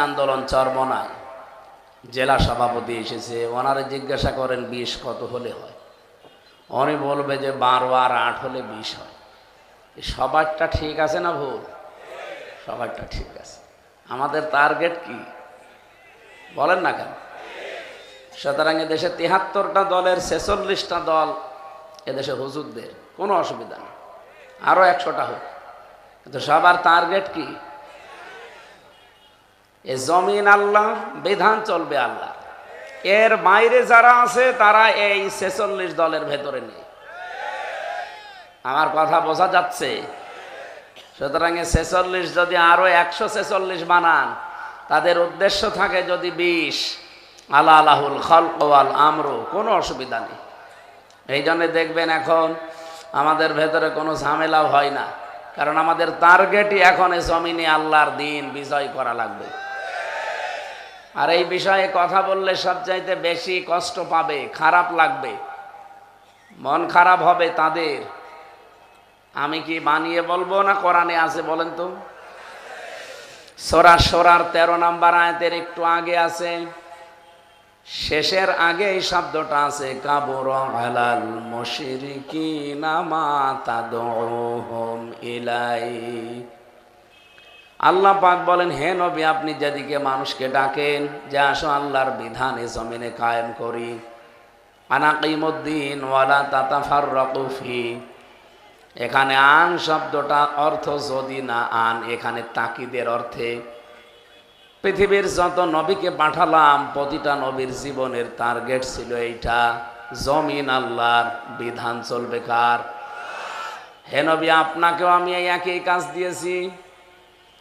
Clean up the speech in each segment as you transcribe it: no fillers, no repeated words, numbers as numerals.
আন্দোলন চরমনায় জেলা সভাপতি এসেছে, ওনারে জিজ্ঞাসা করেন 20 কত হলে হয়, উনি বলবে যে 12 আর 8 হলে 20 হয়। সবারটা ঠিক আছে না ভুল? সবারটা ঠিক আছে। আমাদের টার্গেট কি বলেন না কেন? সুতরাং এদেশে 73টা দলের 46টা দল এদেশে হুজুরদের, কোনো অসুবিধা নেই, আরো 100টা হোক, কিন্তু সবার টার্গেট কি? এ জমিন আল্লাহ, বিধান চলবে আল্লাহ। এর বাইরে যারা আছে তারা এই 46 দলের ভেতরে নেই। আমার কথা বোঝা যাচ্ছে? সুতরাং 46 যদি আরো 146 বানান, তাদের উদ্দেশ্য থাকে যদি 20, আলা আলাহুল খালক ওয়াল আমরু, কোনো অসুবিধা নেই। এই জন্য দেখবেন এখন আমাদের ভেতরে কোনো ঝামেলাও হয় না, কারণ আমাদের টার্গেটই এখন এই জমিনে আল্লাহর দ্বীন বিজয় করা লাগবে। আর এই বিষয়ে কথা বললে সবচাইতে বেশি কষ্ট পাবে, খারাপ লাগবে, মন খারাপ হবে তাদের। আমি কি বানিয়ে বলবো না কোরআনে আছে বলেন তো? সূরা শুরার 13 নম্বর আয়াতের একটু আগে আছে, শেষের আগে এই শব্দটা আছে, কাবুরা আলাল মুশরিকিনা মা তাদউহুম ইলাই। আল্লাহ পাক বলেন, হে নবী, আপনি যেদিকে মানুষকে ডাকেন যে আসো আল্লাহর বিধানে জমিনে কায়েম করি, আনাকিমুদ্দিন ওয়ালা তাতাফাররাকু ফি, এখানে আন শব্দটা অর্থ যদি না আন, এখানে তাকিদের অর্থে। পৃথিবীর যত নবীকে পাঠালাম প্রতিটা নবীর জীবনের টার্গেট ছিল এইটা, জমিন আল্লাহর, বিধান চলবে কার? হে নবী, আপনাকেও আমি এই একই কাজ দিয়েছি।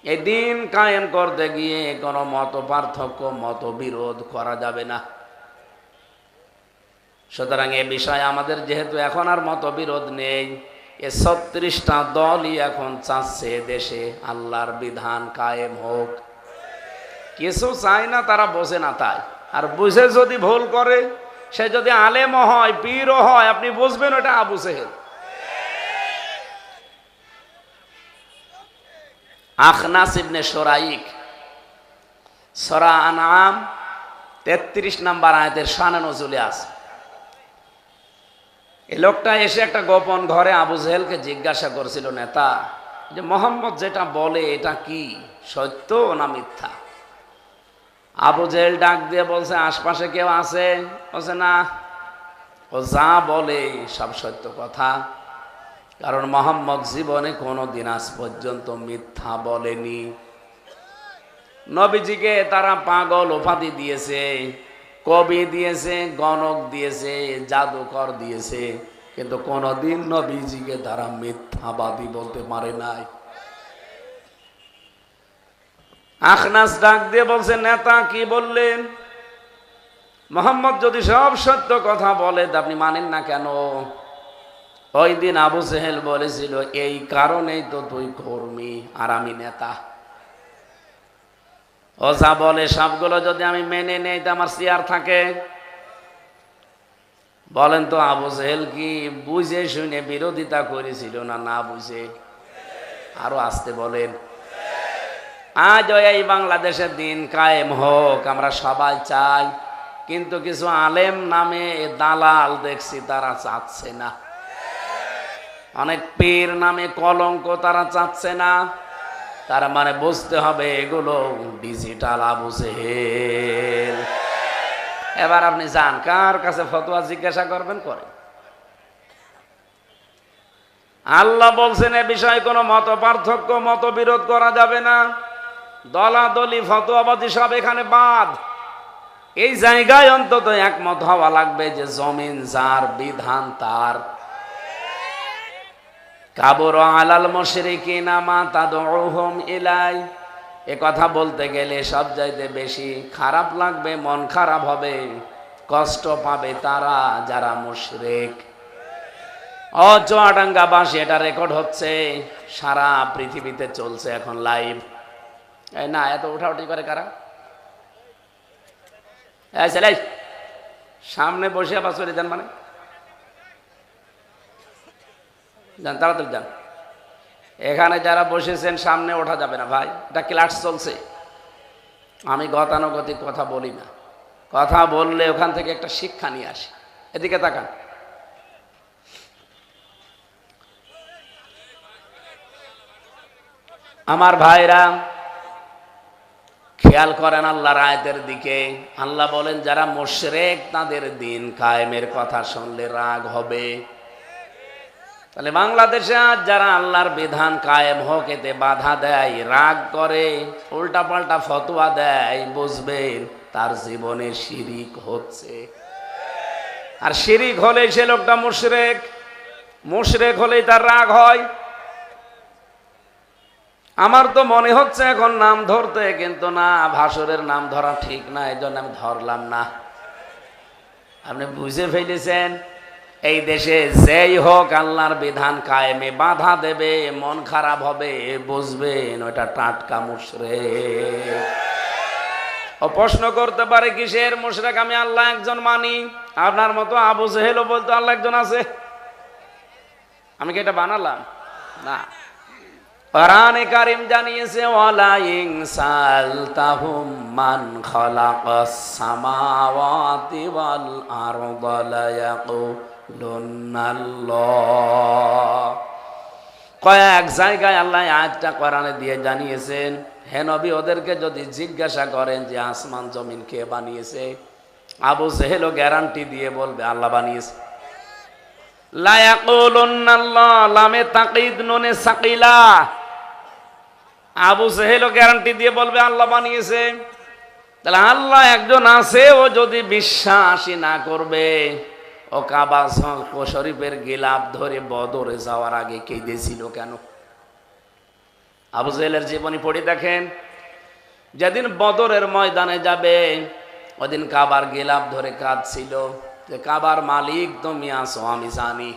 এই দিন কায়েম করতে গিয়ে কোনো মত পার্থক্য, মতবিরোধ করা যাবে না। সুতরাং এ বিষয়ে আমাদের যেহেতু এখন আর মতবিরোধ নেই, এ 36টা দলই এখন চাচ্ছে দেশে আল্লাহর বিধান কায়েম হোক। কিছু চায় না, তারা বোঝে না তাই। আর বুঝে যদি ভুল করে, সে যদি আলেমও হয়, পীরও হয়, আপনি বুঝবেন ওটা আবু জেহেল। আখনাস ইবনে শুরাইক, সূরা আনআম 33 নম্বর আয়াতের শানে নজুলে আছে। এই লোকটা এসে একটা গোপন ঘরে আবু জেহেলকে জিজ্ঞাসা করেছিল, নেতা, যে মোহাম্মদ যেটা বলে এটা কি সত্য না মিথ্যা? আবু জেহেল ডাক দিয়ে বলছে, আশপাশে কেউ আছে? বলছে না, ও যা বলে সব সত্য কথা, কারণ মোহাম্মদ জীবনে কোনোদিন আজ পর্যন্ত মিথ্যা বলেনি। নবীজিকে তারা পাগল উপাধি দিয়েছে, কবি দিয়েছে, গণক দিয়েছে, জাদুকর দিয়েছে, কিন্তু কোনোদিন নবীজিকে তারা মিথ্যাবাদী বলতে পারে নাই। আখনাস ডাক দিয়ে বলছে, নেতা কি বললেন? মোহাম্মদ যদি সব সত্য কথা বলে আপনি মানেন না কেন? ওই দিন আবু জেহেল বলেছিল, এই কারণেই তো তুই কর্মী আর আমি নেতা। ও যা বলে সবগুলো যদি আমি মেনে নেই তো আমার চেয়ার থাকে। বলেন তো আবু জেহেল কি বুঝে শুনে বিরোধিতা করেছিল না না বুঝে? আরো আসতে বলেন। আজ এই বাংলাদেশের দিন কায়েম হোক আমরা সবাই চাই, কিন্তু কিছু আলেম নামে দালাল দেখছি তারা চাচ্ছে না। অনেক পীর নামে কলঙ্ক তারা চাচ্ছে না। তার মানে বুঝতে হবে এগুলো ডিজিটাল আবু জেহেল। এবার আপনি যান, কার কাছে ফতোয়া জিজ্ঞাসা করবেন করে। আল্লাহ বলছেন এ বিষয়ে কোনো মত পার্থক্য, মতবিরোধ করা যাবে না। দলাদলি, ফতোয়াবাজি সব এখানে বাদ। এই জায়গায় অন্তত একমত হওয়া লাগবে যে জমিন যার, বিধান তার। কাবুরা আলাল মুশরিকিনা মা তাদউহুম ইলাই, এ কথা বলতে গেলে সবচাইতে বেশি খারাপ লাগবে, মন খারাপ হবে, কষ্ট পাবে তারা যারা মুশরিক। ও চুয়াডাঙ্গাবাসী, এটা রেকর্ড হচ্ছে, সারা পৃথিবীতে চলছে এখন লাইভ। এই না, এত উঠাউঠি করে কারা? এই ছেলে, সামনে বসে আবার চলে যান, মানে যান, তাড়াতাড়ি যান। এখানে যারা বসেছেন সামনে ওঠা যাবে না ভাই, এটা ক্লাস চলছে। আমি গতানুগতিক কথা বলি না, কথা বললে ওখান থেকে একটা শিক্ষা নিয়ে আসি। এদিকে তাকান। আমার ভাইরা খেয়াল করেন আল্লাহর আয়াতের দিকে। আল্লাহ বলেন যারা মুশরিক তাদের দিন কায়েমের কথা শুনলে রাগ হবে। তাহলে বাংলাদেশে আজ যারা আল্লাহর বিধান কায়েম হোক এতে বাধা দেয়, রাগ করে, উল্টা পাল্টা ফতোয়া দেয়, বুঝবেন তার জীবনে শিরিক হচ্ছে। আর শিরিক হলে সে লোকটা মুশরিক, মুশরিক হলেই তার রাগ হয়। আমার তো মনে হচ্ছে এখন নাম ধরতে, কিন্তু না, ভাসুরের নাম ধরা ঠিক না, এই জন্য আমি ধরলাম না। আপনি বুঝে ফেলেছেন এই দেশে যেই হোক আল্লাহর বিধান কায়েমে বাধা দেবে, মন খারাপ হবে, বুঝবেন ওটা টাটকা মুশরিক। ও প্রশ্ন করতে পারে কিসের মুশরিক? আমি আল্লাহ একজন মানি। আপনার মতো আবু জেহেলও বলতো আল্লাহ একজন আছে। আমি কি এটা বানালাম? না, কোরআনে কারীম জানিয়েছে ওয়ালা ইন সালতাহুম মান খালাকাস সামাওয়াতি ওয়াল আরদা লা ইয়াকুলুনাল্লাহ। কয়েক জায়গায় আল্লাহ আয়াতটা কোরআনে দিয়ে জানিয়েছেন, হে নবী ওদেরকে যদি জিজ্ঞাসা করেন যে আসমান জমিন কে বানিয়েছে, আবু জেহেলও গ্যারান্টি দিয়ে বলবে আল্লাহ বানিয়েছে। লা ইয়াকুলুনাল্লাহ, লামে তাকিদ নুনে সাকিলা। আবু জেহেলও গ্যারান্টি দিয়ে বলবে আল্লাহ বানিয়েছে। তাহলে আল্লাহ একজন আছে, ও যদি বিশ্বাসই না করবে, ও কাবা শরীফের গিলাফ ধরে বদরে যাওয়ার আগে কেঁদেছিল কেন? আবু জেহেলের জীবনী পড়ে দেখেন, যেদিন বদরের ময়দানে যাবে ওদিন কাবার গিলাফ ধরে কাঁদছিল যে কাবার মালিক তুমি আসো, আমি জানি।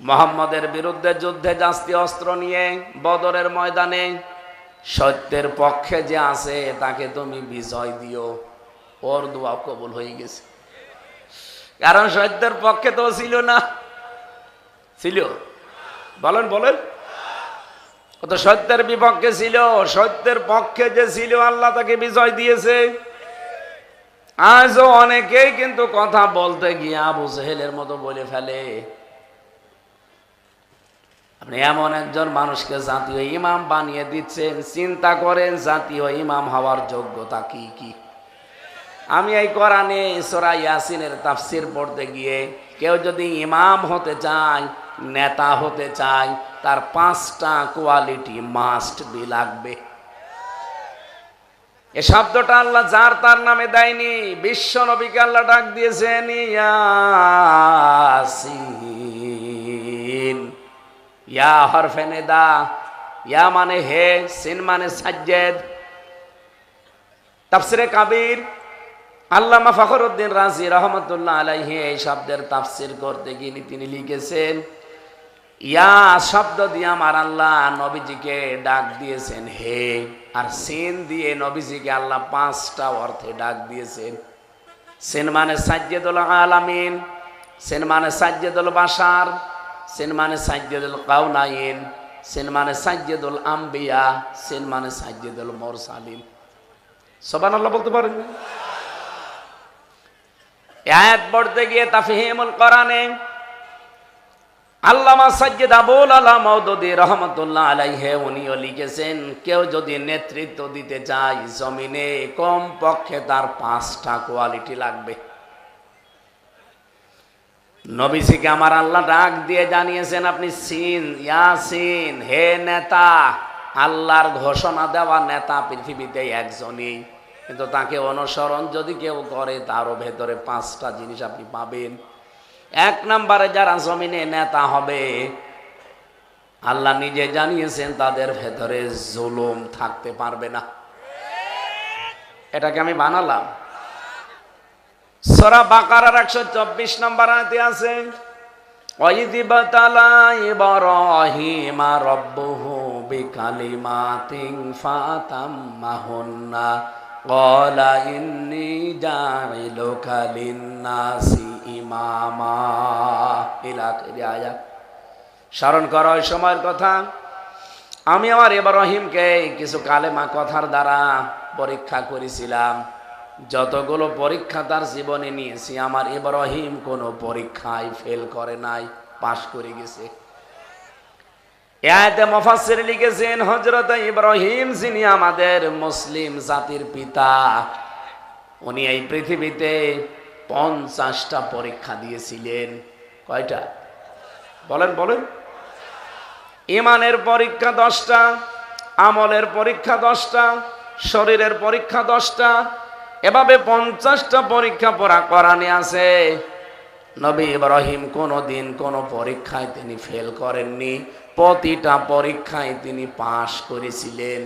মুহাম্মদের বিরুদ্ধে যুদ্ধে যাস্তি অস্ত্র নিয়ে বদরের ময়দানে সত্যের পক্ষে যে আছে তাকে তুমি বিজয় দিও। ওর দোয়া কবুল হয়ে গেছে, কারণ সত্যের পক্ষে তো ছিল না। ছিল? বলেন বলেন। ও তো সত্যের বিপক্ষে ছিল। সত্যের পক্ষে যে ছিল আল্লাহ তাকে বিজয় দিয়েছে। আজও অনেকেই কিন্তু কথা বলতে গিয়ে আবু জেহেলের মতো বলে ফেলে। আপনি এমন একজন মানুষকে জাতীয় ইমাম বানিয়ে দিচ্ছেন, চিন্তা করেন জাতীয় ইমাম হওয়ার যোগ্যতা কি কি? আমি এই কোরআনে সূরা ইয়াসিনের তাফসীর পড়তে গিয়ে কেউ যদি ইমাম হতে চায়, নেতা হতে চায়, তার 5টা কোয়ালিটি মাস্ট বি লাগবে। এ শব্দটা আল্লাহ যার তার নামে দেয়নি, বিশ্ব নবীকে আল্লাহ ডাক দিয়েছেন ইয়াসিন। ইয়া হরফে নিদা, ইয়া মানে হে, সিন মানে সাজ্জেদ। তাফসিরে কাবীর আল্লামা ফখরুদ্দিন রাজি রহমতুল্লাহ আলাইহি এই শব্দের তাফসির করতে গিয়ে তিনি লিখেছেন, ইয়া শব্দ দিয়ে আমার আল্লাহ নবীজিকে ডাক দিয়েছেন হে, আর সিন দিয়ে নবীজিকে আল্লাহ 5টা অর্থে ডাক দিয়েছেন। সিন মানে সাজ্জেদুল আলামিন, সিন মানে সাজ্জেদুল বাশার, সিন মানে সাজ্জেদুল কাউনাইন, সিন মানে সাজ্জেদুল আম্বিয়া, সিন মানে সাজ্জেদুল মুরসালিন। সুবহানাল্লাহ বলতে পারেন? আয়াত পড়তে গিয়ে তাফহিমুল কোরআনে আল্লামা সাজ্জেদ আবুল আলা মাওদুদী রহমাতুল্লাহ আলাইহি উনিও লিখেছেন, কেউ যদি নেতৃত্ব দিতে চায় জমিনে কম পক্ষে তার 5টা কোয়ালিটি লাগবে। নবীজিকে আমার আল্লাহ ডাক দিয়ে জানিয়েছেন আপনি সিন, ইয়াসিন, হে নেতা। আল্লাহর ঘোষণা দেওয়া নেতা পৃথিবীতে একজনই, কিন্তু তাকে অনুসরণ যদি কেউ করে তারও ভেতরে 5টা জিনিস আপনি পাবেন। 1 নম্বরে যারা জমিনে নেতা হবে আল্লাহ নিজে জানিয়েছেন তাদের ভেতরে জুলুম থাকতে পারবে না। এটাকে আমি বানালাম। সূরা বাকারার 124 নম্বর আয়াতে আছে, ওয়াইযিবতালা ইব্রাহিমা রাব্বুহু বিকালিমাতিন ফাতাম্মাহুন্না ক্বালা ইন্নী জাইলুকা লিন্নাসি ইমামা। ইলা আখিরি আয়াত। স্মরণ করো ওই সময়ের কথা, আমি আমার ইব্রাহিমকে কিছু কালেমা কথার দ্বারা পরীক্ষা করেছিলাম, যতগুলো পরীক্ষা তার জীবনে নিয়েছি, আমার ইব্রাহিম কোনো পরীক্ষায় ফেল করে নাই, পাশ করে গেছে। আয়াতে মুফাসসির লিখেছেন হযরত ইব্রাহিম যিনি আমাদের মুসলিম জাতির পিতা, উনি এই পৃথিবীতে 50টা পরীক্ষা দিয়েছিলেন। কয়টা বলেন বলেন? ঈমানের পরীক্ষা 10টা, আমলের পরীক্ষা 10টা, শরীরের পরীক্ষা 10টা, এভাবে 50টা পরীক্ষা পড়া কোরআনে আছে। নবী ইব্রাহিম কোনোদিন কোনো পরীক্ষায় তিনি ফেল করেননি, প্রতিটা পরীক্ষায় তিনি পাশ করেছিলেন।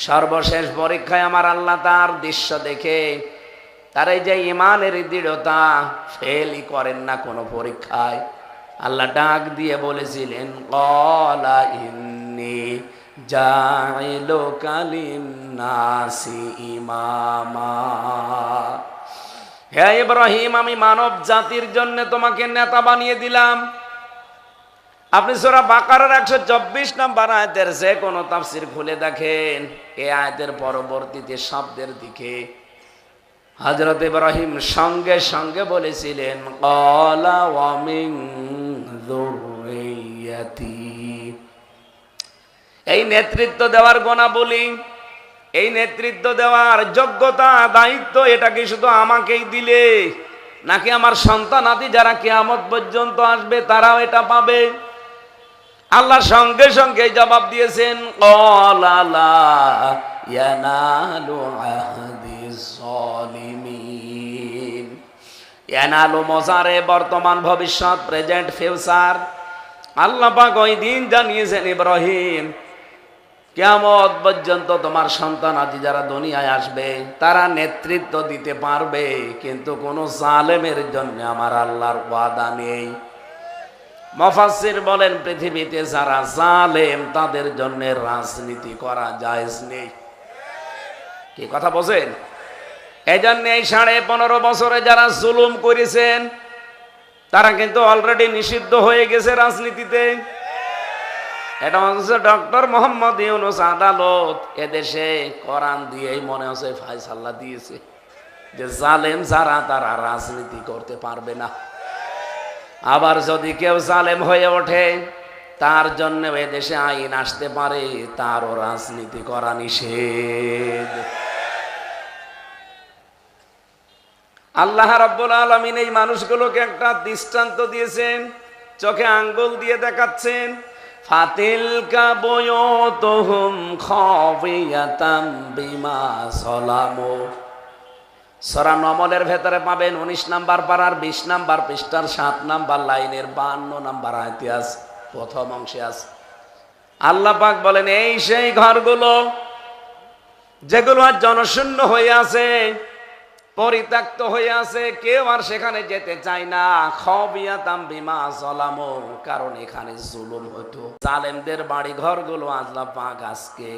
সর্বশেষ পরীক্ষায় আমার আল্লাহ তার দৃশ্য দেখে তার এই যে ঈমানের দৃঢ়তা, ফেলই করেন না কোনো পরীক্ষায়, আল্লাহ ডাক দিয়ে বলেছিলেন ক্বালা ইন্নী জাইলুকা লিন্নাসি ইমামা। হে ইব্রাহিম, আমি মানব জাতির জন্য তোমাকে নেতা বানিয়ে দিলাম। আপনি সূরা বাকারার 124 নম্বর আয়াতের যে কোনো তাফসীর খুলে দেখেন, এই আয়াতের পরবর্তীতে শব্দের দিকে হযরত ইব্রাহিম সঙ্গে সঙ্গে বলেছিলেন ক্বালা ওয়া মিন যুররিয়াতি। এই নেতৃত্ব দেওয়ার গুণাবলী, এই নেতৃত্ব দেওয়ার যোগ্যতা, দায়িত্ব, এটা কি শুধু আমাকেই দিলে, নাকি আমার সন্তানাদি যারা কিয়ামত পর্যন্ত আসবে তারাও এটা পাবে? আল্লাহ সঙ্গে সঙ্গে জবাব দিয়েছেন ক্বালা লা ইয়ানালু আহদিস যালিমিন। ইয়ানালু মুজারে বর্তমান, ভবিষ্যৎ, প্রেজেন্ট, ফিউচার। আল্লাহ পাক ওই দিন জানিয়েছেন ইব্রাহিম, কিয়ামত পর্যন্ত তোমার সন্তান আদি যারা দুনিয়ায় আসবে তারা নেতৃত্ব দিতে পারবে, কিন্তু কোন জালেমের জন্য আমার আল্লাহর ওয়াদা নেই। মুফাসসির বলেন পৃথিবীতে যারা জালেম তাদের জন্য রাজনীতি করা জায়েজ নেই। কি কথা বলেন? এই জন্য এই 15.5 বছরে যারা জুলুম করেছেন তারা কিন্তু অলরেডি নিষিদ্ধ হয়ে গেছে রাজনীতিতে। এটা হচ্ছে ডক্টর মোহাম্মদ ইউনূস আদালত এদেশে কোরআন দিয়েই মনে হচ্ছে ফায়সালা দিয়েছে যে জালেম যারা তারা রাজনীতি করতে পারবে না। আবার যদি কেউ জালেম হয়ে ওঠে তার জন্য এদেশে আইন আসতে পারে, তারও রাজনীতি করা নিষেধ। আল্লাহ রাব্বুল আলামিন এই মানুষগুলোকে একটা দৃষ্টান্ত দিয়েছেন, চোখে আঙ্গুল দিয়ে দেখাচ্ছেন ফাতিলকা বুয়ুতুহুম খাবিয়াতাম বিমা যালামু। সূরা নমলের ভেতরে পাবেন 19 নাম্বার পারার 20 নাম্বার পৃষ্ঠার 7 নাম্বার লাইনের 52 নাম্বার আয়াতে আছে, প্রথম অংশে আছে। আল্লাহ পাক বলেন এই সেই ঘরগুলো যেগুলো আজ জনশূন্য হয়ে আছে, পরিত্যক্ত হয়ে আছে, কেউ আর সেখানে যেতে চায় না। খাবিয়াতাম বিমা যালামু, কারণ এখানে জুলুম হতো। জালেমদের বাড়ি ঘরগুলো আল্লাহ পাক আজকে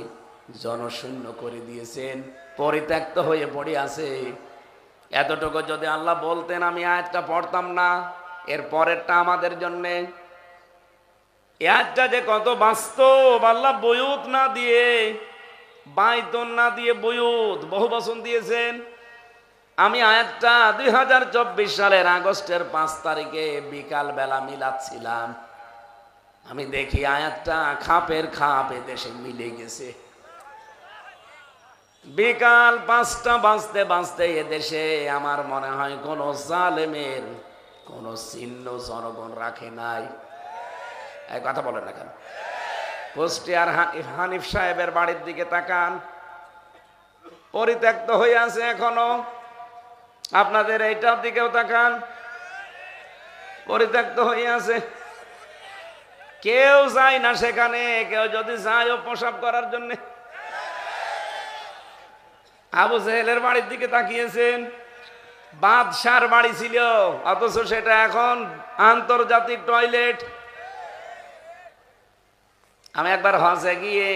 জনশূন্য করে দিয়েছেন, পরিত্যক্ত হয়ে পড়ে আছে। এতটুকু যদি আল্লাহ বলতেন আমি আয়াতটা পড়তাম না। এর পরেরটা আমাদের জন্যে, আয়াতটা যে কত বাস্তব। আল্লাহ বুয়ুত না দিয়ে, বাইতুন না দিয়ে বুয়ুত বহু বচন দিয়েছেন। আমি আয়াতটা 2024 সালের আগস্টের 5 তারিখে বিকাল বেলা মিলাচ্ছিলাম, আমি দেখি আয়াতটা খাপের খাপ এদেশে মিলে গেছে। বিকাল 5টা বাজতে বাজতে এদেশে আমার মনে হয় কোন জালেমের কোন চিহ্ন জনগণ রাখে নাই। এই কথা বলেন না কেন? কুষ্টিয়ার হানিফ সাহেবের বাড়ির দিকে তাকান, পরিত্যক্ত হয়ে আছে এখনো। আপনাদের এইটার দিকেও তাকান, পরিত্যক্ত হয়ে আছে, কেউ যায় না সেখানে। কেউ যদি যায় ও প্রসাব করার জন্য। আবু জেহেলের বাড়ির দিকে তাকিয়েছেন, বাদশার বাড়ি ছিল, অথচ সেটা এখন আন্তর্জাতিক টয়লেট। আমি একবার হজে গিয়ে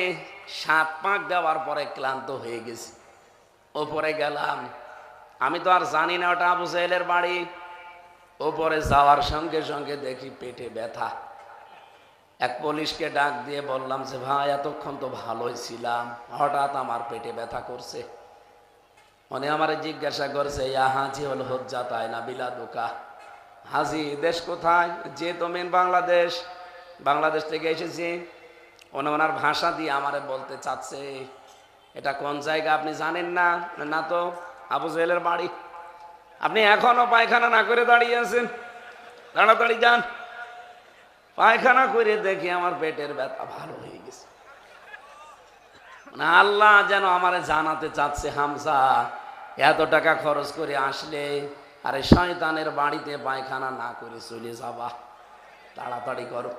7 পাক দেওয়ার পরে ক্লান্ত হয়ে গেছি, ওপরে গেলাম। আমি তো আর জানি না ওটা আবু জেহেলের বাড়ি। ওপরে যাওয়ার সঙ্গে সঙ্গে দেখি পেটে ব্যথা। এক পুলিশকে ডাক দিয়ে বললাম যে ভাই এতক্ষণ তো ভালোই ছিলাম, হঠাৎ আমার পেটে ব্যথা করছে। উনি আমারে জিজ্ঞাসা করছে, ইয়া হাজি হল হজ্জা তাই না বিলাদুকা, হাজি দেশ কোথায়? যে তো মেন বাংলাদেশ, বাংলাদেশ থেকে এসেছি। উনি ওনার ভাষা দিয়ে আমারে বলতে চাচ্ছে, এটা কোন জায়গা আপনি জানেন না? না তো, আবু জেহেলের বাড়ি। আপনি এখনো পায়খানা না করে দাঁড়িয়ে আছেন, তাড়াতাড়ি যান। পায়খানা করে দেখি আমার পেটের ব্যথা ভালো হয়ে গেছে। আল্লাহ যেন আমারে জানাতে চাচ্ছে, হামজা এত টাকা খরচ করে আসলে আরে শয়তানের বাড়িতে পায়খানা না করে চলে যাবা, তাড়াতাড়ি করো।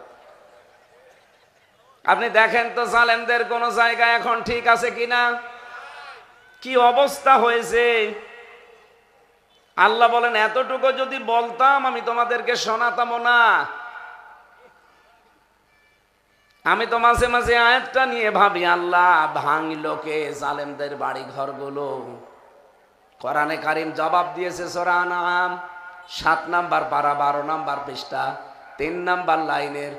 আপনি দেখেন তো জালেমদের কোন জায়গা এখন ঠিক আছে কিনা, কি অবস্থা হয়েছে। আল্লাহ বলেন, এতটুকু যদি বলতাম আমি তোমাদেরকে শোনাতাম না। আমি তো মাঝে মাঝে আয়াতটা নিয়ে ভাবি, আল্লাহ ভাঙলো কে জালেমদের বাড়ি ঘরগুলো? কোরআনে কারিম জবাব দিয়েছে সূরা আনআম 7 নাম্বার পারা 12 নাম্বার পৃষ্ঠা 3 নাম্বার লাইনের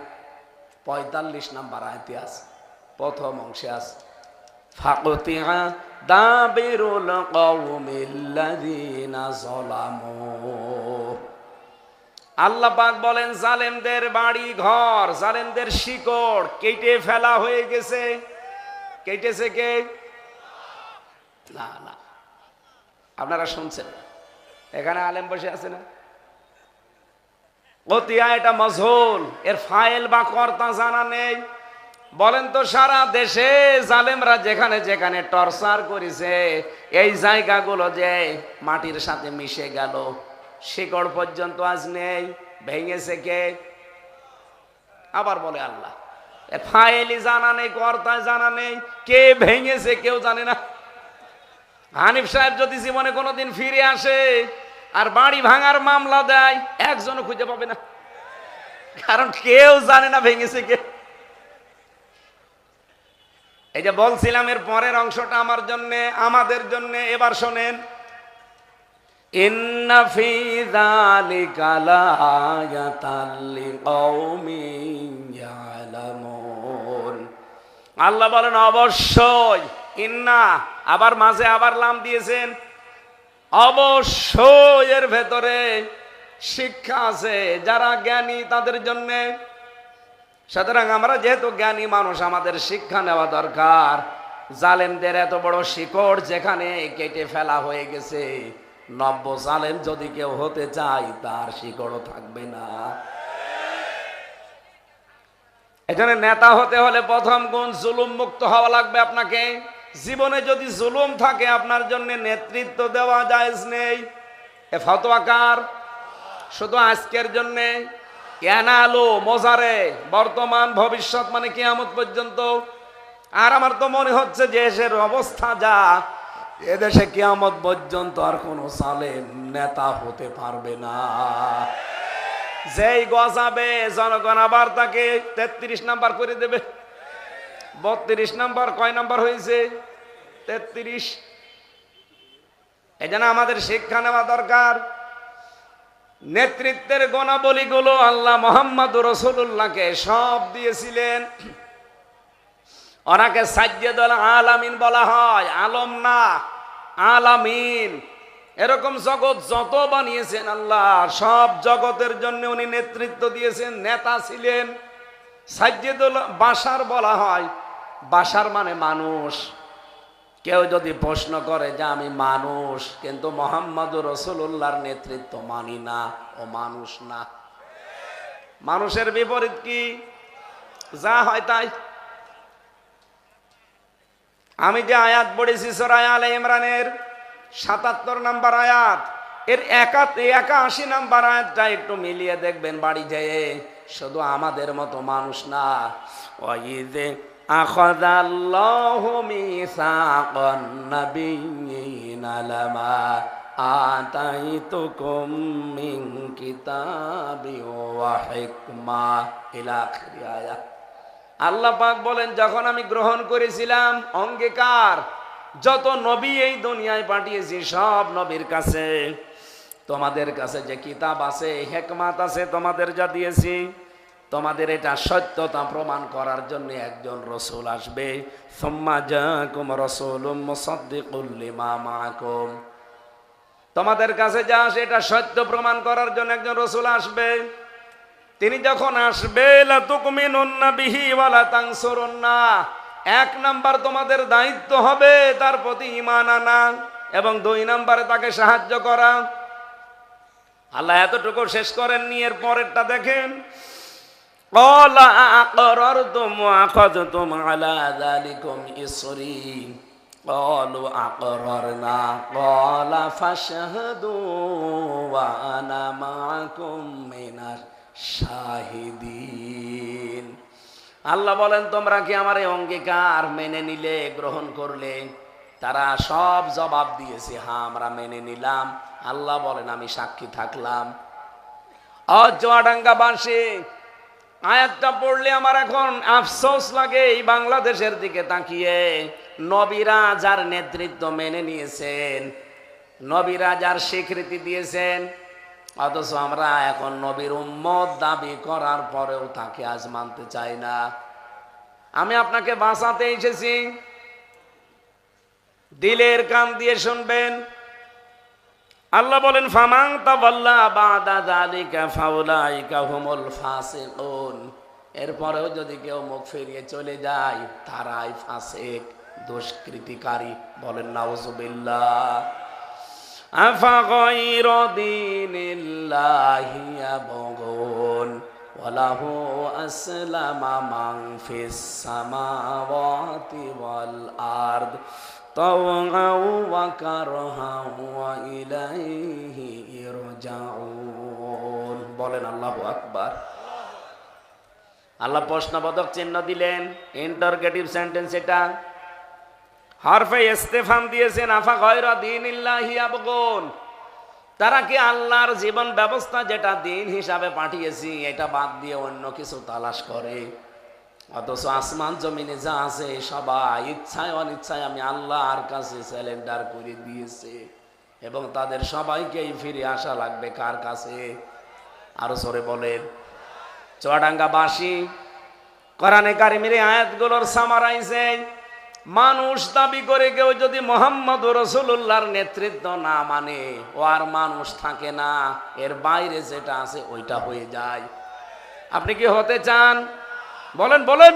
45 নাম্বার আয়াতে আছে, প্রথম অংশে আছে, ফাকুতিআ দাবিরুল কওমিল্লাযিনা যালামু। আল্লাহ পাক বলেন, জালেমদের বাড়ি ঘর, জালেমদের শিকড় কেটে ফেলা হয়ে গেছে। কেটেছে কে? না না, আপনারা শুনছেন, এখানে আলেম বসে আছে না? কতিয়া এটা মজহুল, এর ফাইল বা কর্তা জানা নেই। বলেন তো, সারা দেশে জালেমরা যেখানে যেখানে টর্চার করেছে, এই জায়গাগুলো যে মাটির সাথে মিশে গেল, শিকড় পর্যন্ত আজ নেই। ভেঙেছে কে? আবার বলে আল্লাহ, ফাইলই জানা নেই, কর্তা জানা নেই, কে ভেঙেছে কেউ জানে না। হানিফ সাহেব যদি জীবনে কোনোদিন ফিরে আসে আর বাড়ি ভাঙার মামলা দেয়, একজনও খুঁজে পাবে না, কারণ কেউ জানে না ভেঙেছে কে। এই যে বলছিলাম, এর পরের অংশটা আমার জন্য, আমাদের জন্য। এবার শোনেন, ইন্না ফি যালিকা লাআয়াতাল লিকাওমিন ইয়ালামুন। আল্লাহ বলেন, অবশ্যই, ইন্না আবার মাঝে আবার লাম দিয়েছেন, অবশ্যই এর ভেতরে শিক্ষা আছে যারা জ্ঞানী তাদের জন্য। সুতরাং আমরা যেহেতু জ্ঞানী মানুষ, আমাদের শিক্ষা নেওয়া দরকার। জালেমদের এত বড় শিকড় যেখানে কেটে ফেলা হয়ে গেছে, নব্য জালেম যদি কেউ হতে চায়, তার শিকড়ও থাকবে না। এখানে নেতা হতে হলে প্রথম গুণ, জুলুম মুক্ত হওয়া লাগবে আপনাকে। জীবনে যদি জুলুম থাকে, আপনার জন্য নেতৃত্ব দেওয়া জায়েজ নেই। এ ফতোয়া কার? শুধু আজকের জন্যে? ইয়ানালু মোজারে, বর্তমান ভবিষ্যৎ, মানে কিয়ামত পর্যন্ত। আর আমার তো মনে হচ্ছে যে দেশের অবস্থা যা, এদেশে কিয়ামত পর্যন্ত আর কোনো জালেম নেতা হতে পারবে না। যেই গজাবে, জনগণ আবার তাকে 33 নাম্বার করে দেবে। 32 নাম্বার কয় নাম্বার হয়েছে? 33। এই জন্য আমাদের শিক্ষা নেওয়া দরকার। নেতৃত্বের গুণাবলীগুলো আল্লাহ মুহাম্মদুর রাসূলুল্লাহকে সব দিয়েছিলেন। ওনাকে সাজ্জাদুল আলামিন বলা হয়, আলম না, আলামিন। এরকম জগৎ যত বানিয়েছেন আল্লাহ, সব জগতের জন্য উনি নেতৃত্ব দিয়েছেন, নেতা ছিলেন। সাজ্জাদুল বাশার বলা হয়, বাশার মানে মানুষ। কেউ যদি প্রশ্ন করে যে আমি মানুষ, কিন্তু মুহাম্মদুর রাসূলুল্লাহর নেতৃত্ব মানি না, ও মানুষ না। মানুষের বিপরীত কি? যা হয় তাই। আমি যে আয়াত পড়েছি সূরা আলে ইমরানের ৭৭ নাম্বার আয়াত, এর ৮১ নাম্বার আয়াতটা একটু মিলিয়ে দেখবেন বাড়ি যেয়ে। শুধু আমাদের মতো মানুষ না। ওয়াইযে আখাযাল্লাহু মিসাকান নাবিয়্যিনা লামা আতাইতুকুম মিন কিতাবিন ওয়া হিকমা ইলা আখির আয়াত। আল্লাহ পাক বলেন, যখন আমি গ্রহণ করেছিলাম অঙ্গীকার, যত নবী এই দুনিয়ায় পাঠিয়েছি, সব নবীর কাছে তোমাদের কাছে যে কিতাব আছে, হিকমত আছে, তোমাদের যা দিয়েছি, তোমাদের এটা সত্যতা প্রমাণ করার জন্য একজন রসুল আসবে। সুম্মা জাকুম রাসূলুম মুসাদ্দিকুল লিমা মাআকুম, তোমাদের কাছে যা আসে এটা সত্য প্রমাণ করার জন্য একজন রসুল আসবে। তিনি যখন আসবে লা তুকমিনুন্না বিহি ওয়া লা তানসুরুন্না, এক নাম্বার তোমাদের দায়িত্ব হবে তার প্রতি ঈমান আনা, এবং 2 নম্বরে তাকে সাহায্য করা। আল্লাহ এতটুকু শেষ করেননি, এর পরেরটা দেখেন, ক্বালা আ'আকরারতুম ওয়া আখাযতুম আলা যালিকুম ইসরি, ক্বালু আ'আকরারনা, ক্বালা ফাশহাদু ওয়া আনা মা'আকুম মিনাশ শাহিদিন। আল্লাহ বলেন, তোমরা কি আমার এই অঙ্গীকার মেনে নিলে, গ্রহণ করলে? তারা সব জবাব দিয়েছে, হ্যাঁ আমরা মেনে নিলাম। আল্লাহ বলেন, আমি সাক্ষী থাকলাম। চুয়াডাঙ্গাবাসী, আয়াতটা পড়লে আমার এখন আফসোস লাগে এই বাংলাদেশের দিকে তাকিয়ে। নবীরা যার নেতৃত্ব মেনে নিয়েছেন, নবীরা যার স্বীকৃতি দিয়েছেন, অথচ আমরা এখন নবীর উম্মত দাবি করার পরেও তাকে আজ মানতে চাই না। আমি আপনাকে বাঁচাতে এসেছি, দিলের কান দিয়ে শুনবেন। আল্লাহ বলেন, ফামান তাওয়াল্লা বাদা যালিকা ফাউলাইকা হুমুল ফাসিকুন, এরপরেও যদি কেউ মুখ ফিরিয়ে চলে যায় তারাই ফাসিক, দুষ্কৃতিকারী। বলেন নাউযুবিল্লাহ। আফা গায়রা দীনিল্লাহি ইয়াবগুন ওয়া লাহু আসলামা মান ফিস সামাওয়াতি ওয়াল আরদ তাওআউ ওয়া কারহাউ ওয়া ইলাইহি ইরজাউন। বলেন আল্লাহু আকবার। আল্লাহ প্রশ্নবোধক চিহ্ন দিলেন, ইন্টারগেটিভ সেন্টেন্স এটা। হরফে ইস্তেফাম দিয়েছেন, আফা গায়রা দীনিল্লাহি ইয়াবগুন, তারা কি আল্লাহর জীবন ব্যবস্থা যেটা দিন হিসাবে পাঠিয়েছি এটা বাদ দিয়ে অন্য কিছু তালাশ করে? অথচ আসমান জমিনে যা আছে সবাই ইচ্ছায় অনিচ্ছায় আমি আল্লাহর কাছে স্যালেন্ডার করে দিয়েছে, এবং তাদের সবাইকেই ফিরে আসা লাগবে কার কাছে? আরো জোরে বলেন। চুয়াডাঙ্গাবাসী, কোরআনে কারিমের আয়াতগুলোর সামারাইজে মানুষ দাবি করে কেউ যদি মুহাম্মদুর রাসূলুল্লাহর নেতৃত্ব না মানে, ও আর মানুষ থাকে না, এর বাইরে যেটা আছে ওইটা হয়ে যায়। আপনি কি হতে চান? বলেন বলেন।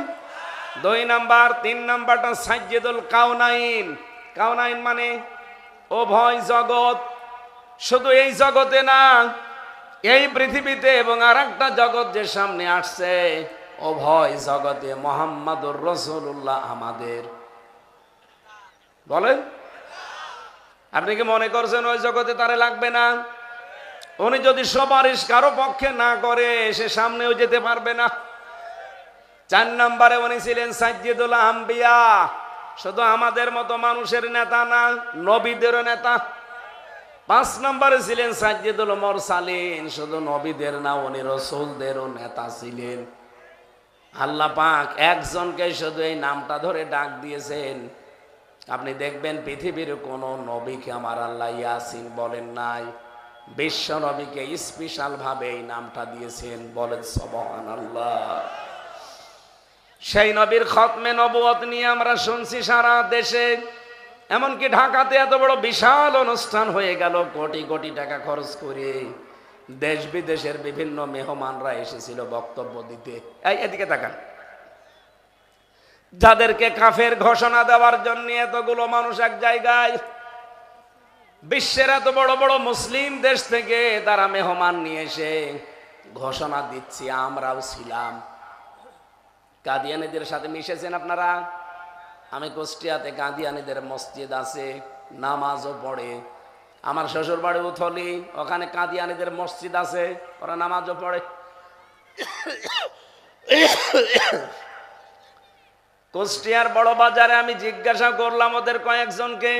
2 নাম্বার। 3 নাম্বারটা সাইয়্যিদুল কাউনাইন। কাউনাইন মানে উভয় জগৎ। শুধু এই জগতে না, এই পৃথিবীতে এবং আরেকটা জগৎ যে সামনে আসছে, উভয় জগতে মুহাম্মদুর রাসূলুল্লাহ আমাদের। বলেন, আপনি কি মনে করছেন ওই জগতে তারে লাগবে না? উনি যদি সুপারিশ কারো পক্ষে না করে সে সামনেও যেতে পারবে না। 4 নম্বরে উনি ছিলেন সাইয়্যিদুল আম্বিয়া, শুধু আমাদের মতো মানুষের নেতা না, নবীদেরও নেতা। 5 নম্বরে ছিলেন সাইয়্যিদুল মুরসালিন, শুধু নবীদের না, উনি রাসূলদেরও নেতা ছিলেন। আল্লাহ পাক একজনকে শুধু এই নামটা ধরে ডাক দিয়েছেন। আপনি দেখবেন পৃথিবীর কোন নবীকে আমার আল্লাহ ইয়াসিন বলেন নাই, বিশ্ব নবীকে স্পেশাল ভাবে এই নামটা দিয়েছেন। বলেন সুবহানাল্লাহ। সেই নবীর খতমে নবুয়ত নিয়ে আমরা শুনছি সারা দেশে, এমনকি ঢাকাতে এত বড় বিশাল অনুষ্ঠান হয়ে গেল, কোটি কোটি টাকা খরচ করে দেশ বিদেশের বিভিন্ন মেহমানরা এসেছিল বক্তব্য দিতে। এই এদিকে তাকান, যাদেরকে কাফের ঘোষণা দেওয়ার জন্য এতগুলো মানুষ এক জায়গায়, বিশ্বের এত বড় বড় মুসলিম দেশ থেকে তারা মেহমান নিয়ে এসে ঘোষণা দিচ্ছে, আমরাও ছিলাম। কাদিয়ানীদের সাথে মিশেছেন আপনারা? আমি কুষ্টিয়াতে কাদিয়ানীদের মসজিদ আছে, নামাজও পড়ে। আমার শ্বশুর বাড়ি উথলি, ওখানে কাদিয়ানীদের মসজিদ আছে, ওরা নামাজও পড়ে। কুষ্টিয়ার বড় বাজারে আমি জিজ্ঞাসা করলাম ওদের কয়েকজনকে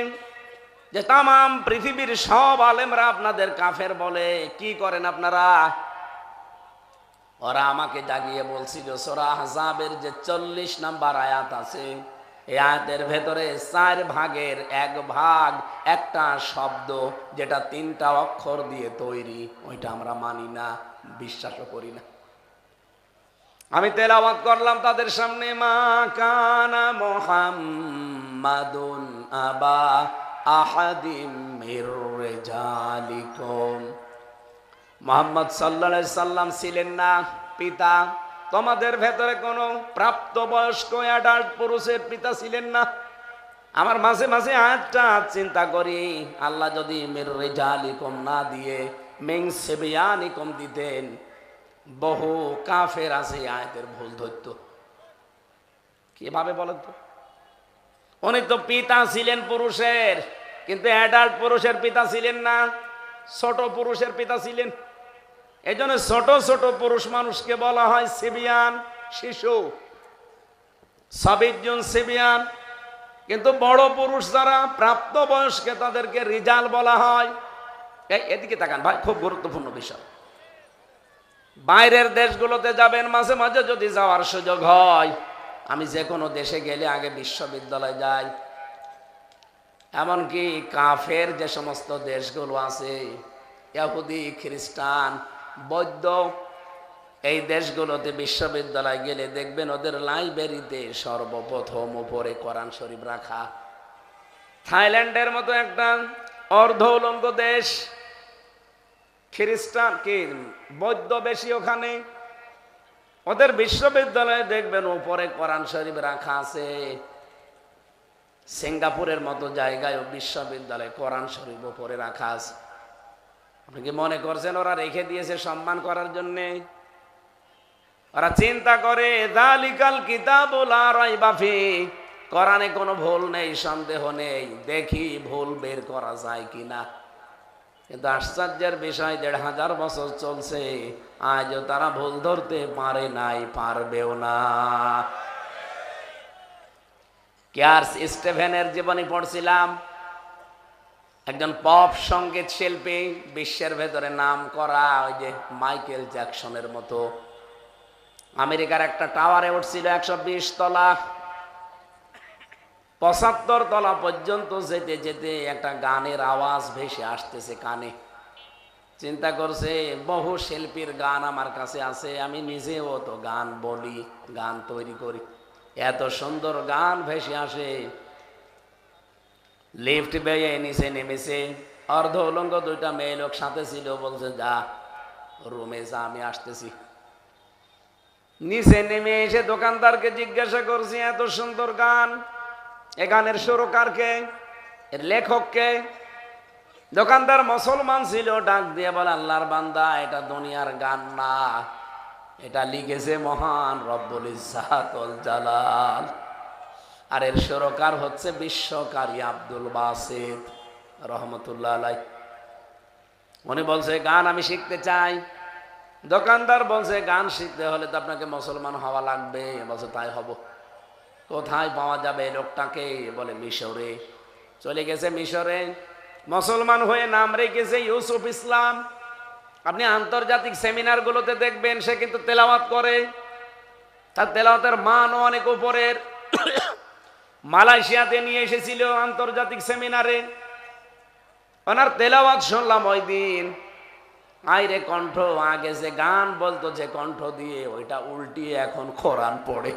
যে তামাম পৃথিবীর সব আলেমরা আপনাদের কাফের বলে, কি করেন আপনারা? ওরা আমাকে জাগিয়ে বলছিল সূরা আহজাবের যে 40 নম্বর আয়াত আছে, এই আয়াতের ভেতরে 4 ভাগের 1 ভাগ একটা শব্দ যেটা 3টা অক্ষর দিয়ে তৈরি, ওইটা আমরা মানি না, বিশ্বাসও করি না। আমি তেলাওয়াত করলাম তাদের সামনে, মা কানা মুহাম্মাদুন আবা আহাদিম মির রিজালিকুম, মুহাম্মদ সাল্লাল্লাহু আলাইহি সাল্লাম ছিলেন না পিতা, তোমাদের ভেতরে কোনো প্রাপ্তবয়স্ক অ্যাডাল্ট পুরুষের পিতা ছিলেন না। আমার মাঝে মাঝে আয়াতটা চিন্তা করি, আল্লাহ যদি মির রিজালিকুম না দিয়ে মিন সিবিয়ানিকুম দিতেন, বহু কাফের আছে আয়াতের ভুল ধরতো। কিভাবে বলেন তো? উনি তো পিতা ছিলেন পুরুষের, কিন্তু অ্যাডাল্ট পুরুষের পিতা ছিলেন না, ছোট পুরুষের পিতা ছিলেন। এই জন্য ছোট ছোট পুরুষ মানুষকে বলা হয় সিবিয়ান, শিশু, সাবিজুন সিবিয়ান। কিন্তু বড় পুরুষ যারা প্রাপ্তবয়স্ক তাদেরকে রিজাল বলা হয়। এদিকে তাকান ভাই, খুব গুরুত্বপূর্ণ বিষয়। বাইরের দেশগুলোতে যাবেন, মাঝে মাঝে যদি যাওয়ার সুযোগ হয়, আমি যে কোনো দেশে গেলে আগে বিশ্ববিদ্যালয় যাই। এমনকি কাফের যে সমস্ত দেশগুলো আছে, ইহুদি, খ্রিস্টান, বৌদ্ধ, এই দেশগুলোতে বিশ্ববিদ্যালয় গেলে দেখবেন ওদের লাইব্রেরিতে সর্বপ্রথম উপরে কোরআন শরীফ রাখা। থাইল্যান্ডের মতো একটা অর্ধ উলঙ্গ দেশ, খ্রিস্টান কি বৌদ্ধ বেশি, ওখানে ওদের বিশ্ববিদ্যালয়ে দেখবেন উপরে কোরআন শরীফ রাখা আছে। সিঙ্গাপুরের মতো জায়গায় বিশ্ববিদ্যালয়ে কোরআন শরীফ উপরে রাখা আছে। আপনি কি মনে করছেন ওরা রেখে দিয়েছে সম্মান করার জন্যে? ওরা চিন্তা করে যালিকাল কিতাবু লা রাইবা ফিহি, কোরআনে কোনো ভুল নেই, সন্দেহ নেই, দেখি ভুল বের করা যায় কিনা। কিন্তু আশ্চর্যের বিষয়, ১৫০০ বছর চলছে, আজও তারা ভুল ধরতে পারে নাই, পারবেও না। চার্লস স্টিভেনের জীবনী পড়ছিলাম, একজন পপ সঙ্গীত শিল্পী, বিশ্বের ভেতরে নাম করা, ওই যে মাইকেল জ্যাকসনের মতো। আমেরিকার একটা টাওয়ারে উঠছিল ১২০ তলা, ৭৫ তলা পর্যন্ত যেতে যেতে একটা গানের আওয়াজ ভেসে আসতেছে কানে। চিন্তা করছে বহু শিল্পীর গান আমার কাছে আছে, আমি নিজেও তো গান বলি, গান তৈরি করি, এত সুন্দর গান ভেসে আসে। লিফট বেয়ে নিচে নেমেছে, অর্ধ উলঙ্গ দুইটা মেয়ে লোক সাথে ছিল, বলছে যা রুমে যা, আমি আসতেছি। নিচে নেমে এসে দোকানদারকে জিজ্ঞাসা করছি, এত সুন্দর গান, এ গানের সুরকারকে, এর লেখককে? দোকানদার মুসলমান ছিল, ডাক দিয়ে বলে, আল্লাহর বান্দা, এটা দুনিয়ার গান না, এটা লিখেছে মহান রব্বুল ইজ্জাত ওয়াল জালাল, আর এর সুরকার হচ্ছে বিশ্বকারী আব্দুল বাসিত রহমতুল্লাহ আলাইহি। উনি বলছে গান আমি শিখতে চাই। দোকানদার বলছে গান শিখতে হলে তো আপনাকে মুসলমান হওয়া লাগবে। বলছে তাই হব। কোথায় পাওয়া যাবে লোকটাকে? বলে মিশরে। চলে গেছে মিশরে, মুসলমান হয়ে নাম রেখেছে ইউসুফ ইসলাম। আপনি আন্তর্জাতিক সেমিনারগুলোতে দেখবেন সে কিন্তু তেলাওয়াত করে, তার তেলাওয়াতের মানও অনেক উপরের। মালয়েশিয়াতে নিয়ে এসেছিল আন্তর্জাতিক সেমিনারে, ওনার তেলাওয়াত শুনলাম ওই দিন। আইরে কণ্ঠ, আগে যে গান বলতো যে কণ্ঠ দিয়ে, ওইটা উল্টিয়ে এখন কোরআন পড়ে।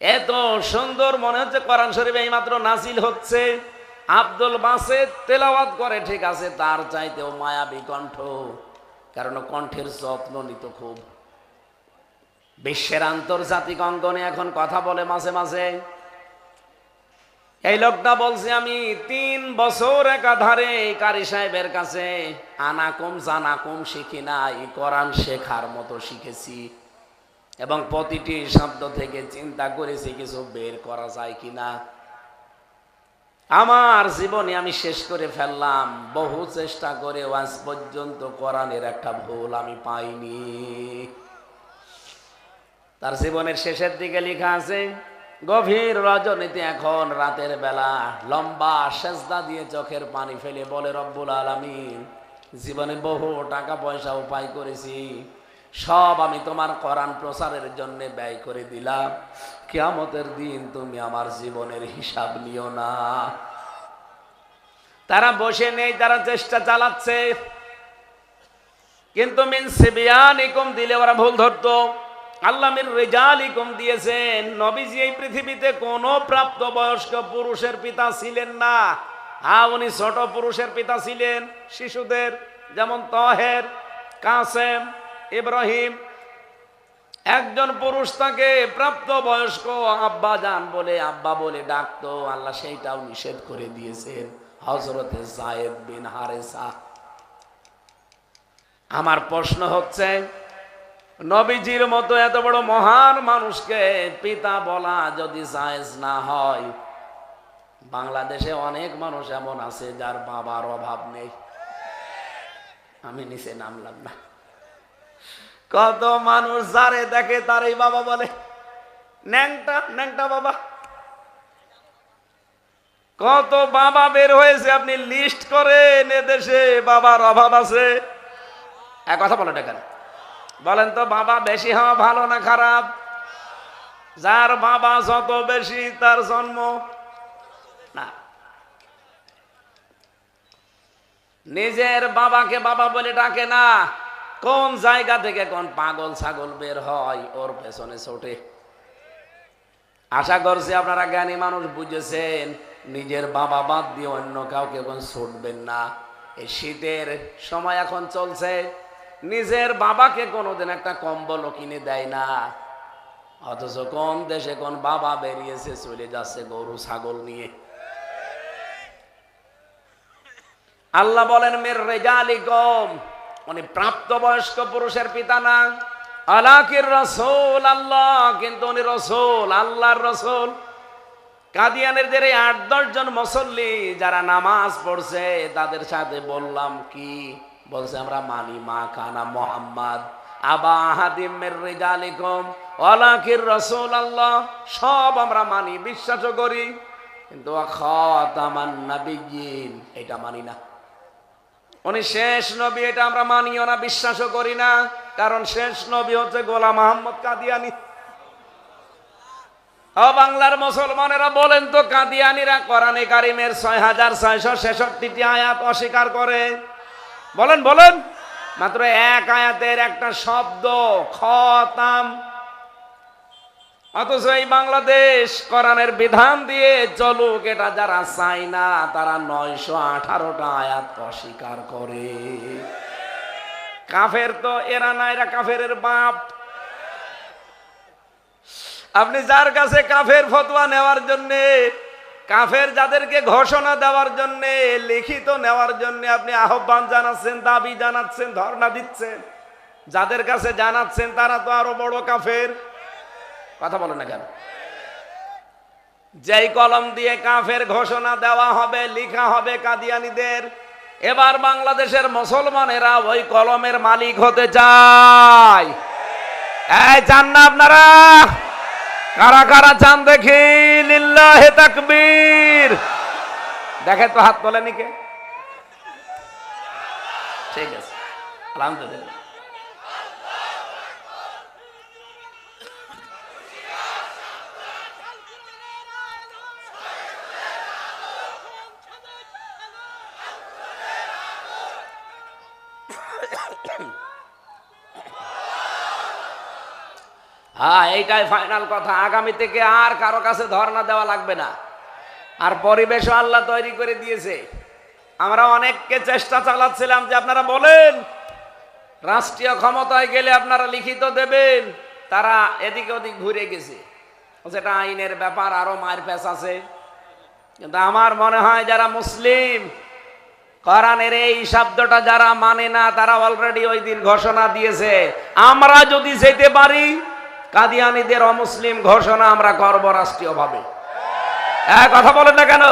এত সুন্দর মনে হচ্ছে কোরআন শরীফ এইমাত্র নাজিল হচ্ছে। আব্দুল বাসিত তেলাওয়াত করে ঠিক আছে, তার চাইতেও মায়াবী কণ্ঠ, কারণ কণ্ঠের যত্ন নিত খুব। বিশ্বের আন্তর্জাতিক অঙ্গনে এখন কথা বলে মাঝে মাঝে। এই লোকটা বলছে, আমি ৩ বছর একাধারে কারি সাহেবের কাছে আনাকুম জানাকুম শিখি নাই, কোরআন শেখার মতো শিখেছি, এবং প্রতিটি শব্দ থেকে চিন্তা করেছি কিছু বের করা যায় কিনা। আমার জীবনে আমি শেষ করে ফেললাম, বহু চেষ্টা করে আজ পর্যন্ত কোরআনের একটা ভুল আমি পাইনি। তার জীবনের শেষের দিকে লেখা আছে, গভীর রজনীতে এখন রাতের বেলা লম্বা সেজদা দিয়ে চোখের পানি ফেলে বলে, রব্বুল আলামিন, জীবনে বহু টাকা পয়সা উপায় করেছি, সব আমি তোমার কোরআন প্রচারের জন্য ব্যয় করে দিলাম। কিয়ামতের দিন তুমি আমার জীবনের হিসাব নিও না। তারা বসে নেই, তারা চেষ্টা চালাচ্ছে। কিন্তু মিন সিবিয়ানিকুম দিলে ওরা ভুল ধরতো। আল্লাহ মির রিজালিকুম দিয়েছেন। নবীজি এই পৃথিবীতে কোনো প্রাপ্তবয়স্ক পুরুষের পিতা ছিলেন না। হ্যাঁ, উনি ছোট পুরুষের পিতা ছিলেন, শিশুদের, যেমন তহের, কাসেম, ইব্রাহিম। একজন পুরুষ তাকে প্রাপ্তবয়স্ক আব্বা জান বলে, আব্বা বলে ডাকতো, আল্লাহ সেইটাও নিষেধ করে দিয়েছেন। হযরতে যায়েদ বিন হারেসা। আমার প্রশ্ন হচ্ছে, নবীজির মতো এত বড় মহান মানুষকে পিতা বলা যদি জায়েজ না হয়, বাংলাদেশে অনেক মানুষ এমন আছে যার বাবার অভাব নেই। আমি নিচে নামলাম না। কত মানুষ যারে দেখে তারই বাবা বলে, ন্যাংটা ন্যাংটা বাবা। কত বাবা বের হয়েছে, আপনি লিস্ট করেন এদেশে বাবার অভাব আছে। এক কথা বলে দেখেন, বলেন তো বাবা বেশি হওয়া ভালো না খারাপ? যার বাবা যত বেশি তার জন্ম না। নিজের বাবাকে বাবা বলে ডাকে না, কোন জায়গা থেকে কোন পাগল ছাগল বের হয় ওর পেছনে ছোটে। আশা করছি আপনারা জ্ঞানী মানুষ বুঝেছেন, নিজের বাবা বাদ দিয়ে অন্য কাউকে কোন ছুটবেন না। এই শীতের সময় এখন চলছে, নিজের বাবাকে কোনোদিন একটা কম্বলও কিনে দেয় না। অথচ কোন দেশে কোন বাবা বেরিয়েছে চলে যাচ্ছে গরু ছাগল নিয়ে। আল্লাহ বলেন মির রিজালিকুম, উনি প্রাপ্তবয়স্ক পুরুষের পিতা না। আলাকির রাসূল আল্লাহ, কিন্তু উনি রাসূল, আল্লাহর রাসূল। কাদিয়ানের যে ৮-১০ জন মুসল্লি যারা নামাজ পড়ছে তাদের সাথে বললাম কি বলছে, আমরা মানি মা কানা মুহাম্মদ আবা আহাদিম মির রিজালিকুম ওয়ালাকির রাসূল আল্লাহ, সব আমরা মানি, বিশ্বাসও করি, কিন্তু খাতামান নাবিয়্যিন এটা মানি না। উনি শেষ নবী এটা আমরা মানিও না, বিশ্বাসও করি না, কারণ শেষ নবী হচ্ছে গোলাম আহমদ কাদিয়ানী। ও বাংলার মুসলমানেরা বলেন তো, কাদিয়ানীরা কোরআনে কারিমের ৬৬৬৬টি আয়াত অস্বীকার করে? বলেন বলেন। মাত্র এক আয়াতের একটা শব্দ খতাম। অথচ এই বাংলাদেশ কোরআনের বিধান দিয়ে চলুক এটা যারা চায় না, তারা ৯১৮টা আয়াত অস্বীকার করে। কাফের তো এরা না, এরা কাফেরের বাপ। আপনি যার কাছে কাফের ফতোয়া নেওয়ার জন্যে, কাফের যাদেরকে ঘোষণা দেওয়ার জন্যে, লিখিত নেওয়ার জন্যে আপনি আহ্বান জানাচ্ছেন, দাবি জানাচ্ছেন, ধর্ণা দিচ্ছেন, যাদের কাছে জানাচ্ছেন তারা তো আরো বড় কাফের। কথা বলেন না কেন? যেই কলম দিয়ে কাফের ঘোষণা দেওয়া হবে, লিখা হবে কাদিয়ানীদের, এবার বাংলাদেশের মুসলমানেরা ওই কলমের মালিক হতে চায়। এই চান না আপনারা? কারা কারা চান দেখি? লিল্লাহে তাকবীর। দেখে তো হাত তোলেনি কে? ঠিক আছে, আলহামদুলিল্লাহ। হ্যাঁ, এইটাই ফাইনাল কথা। আগামী থেকে আর কারো কাছে ধর্ণা দেওয়া লাগবে না। আর পরিবেশও আল্লাহ তৈরি করে দিয়েছে। আমরা অনেককে চেষ্টা চালাচ্ছিলাম যে আপনারা বলেন, রাষ্ট্রীয় ক্ষমতায় গেলে আপনারা লিখিত দেবেন, তারা এদিকে ওদিক ঘুরে গেছে। সেটা আইনের ব্যাপার, আরো মায়ের পেশ আছে। কিন্তু আমার মনে হয় যারা মুসলিম, কোরআনের এই শব্দটা যারা মানে না, তারা অলরেডি ওই দিন ঘোষণা দিয়েছে, আমরা যদি যেতে পারি কাদিয়ানীদের অমুসলিম ঘোষণা আমরা করব রাষ্ট্রীয়ভাবে। কথা বলেন না কেন?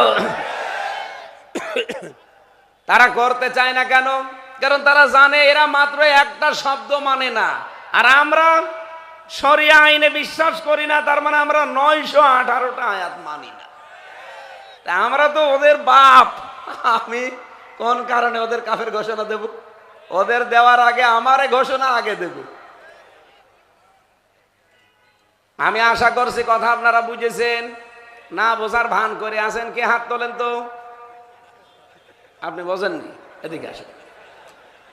তারা করতে চায় না কেন? কারণ তারা জানে এরা মাত্র একটা শব্দ মানে না, আর আমরা শরিয়া আইনে বিশ্বাস করি না, তার মানে আমরা ৯১৮টা আয়াত মানি না। আমরা তো ওদের বাপ, আমি কোন কারণে ওদের কাফের ঘোষণা দেব? ওদের দেওয়ার আগে আমারে ঘোষণা আগে দেব। আমি আশা করছি কথা আপনারা বুঝেছেন। না বোঝার ভান করে আছেন কে? হাত তোলেন তো। আপনি বোঝেননি, এদিকে আসেন।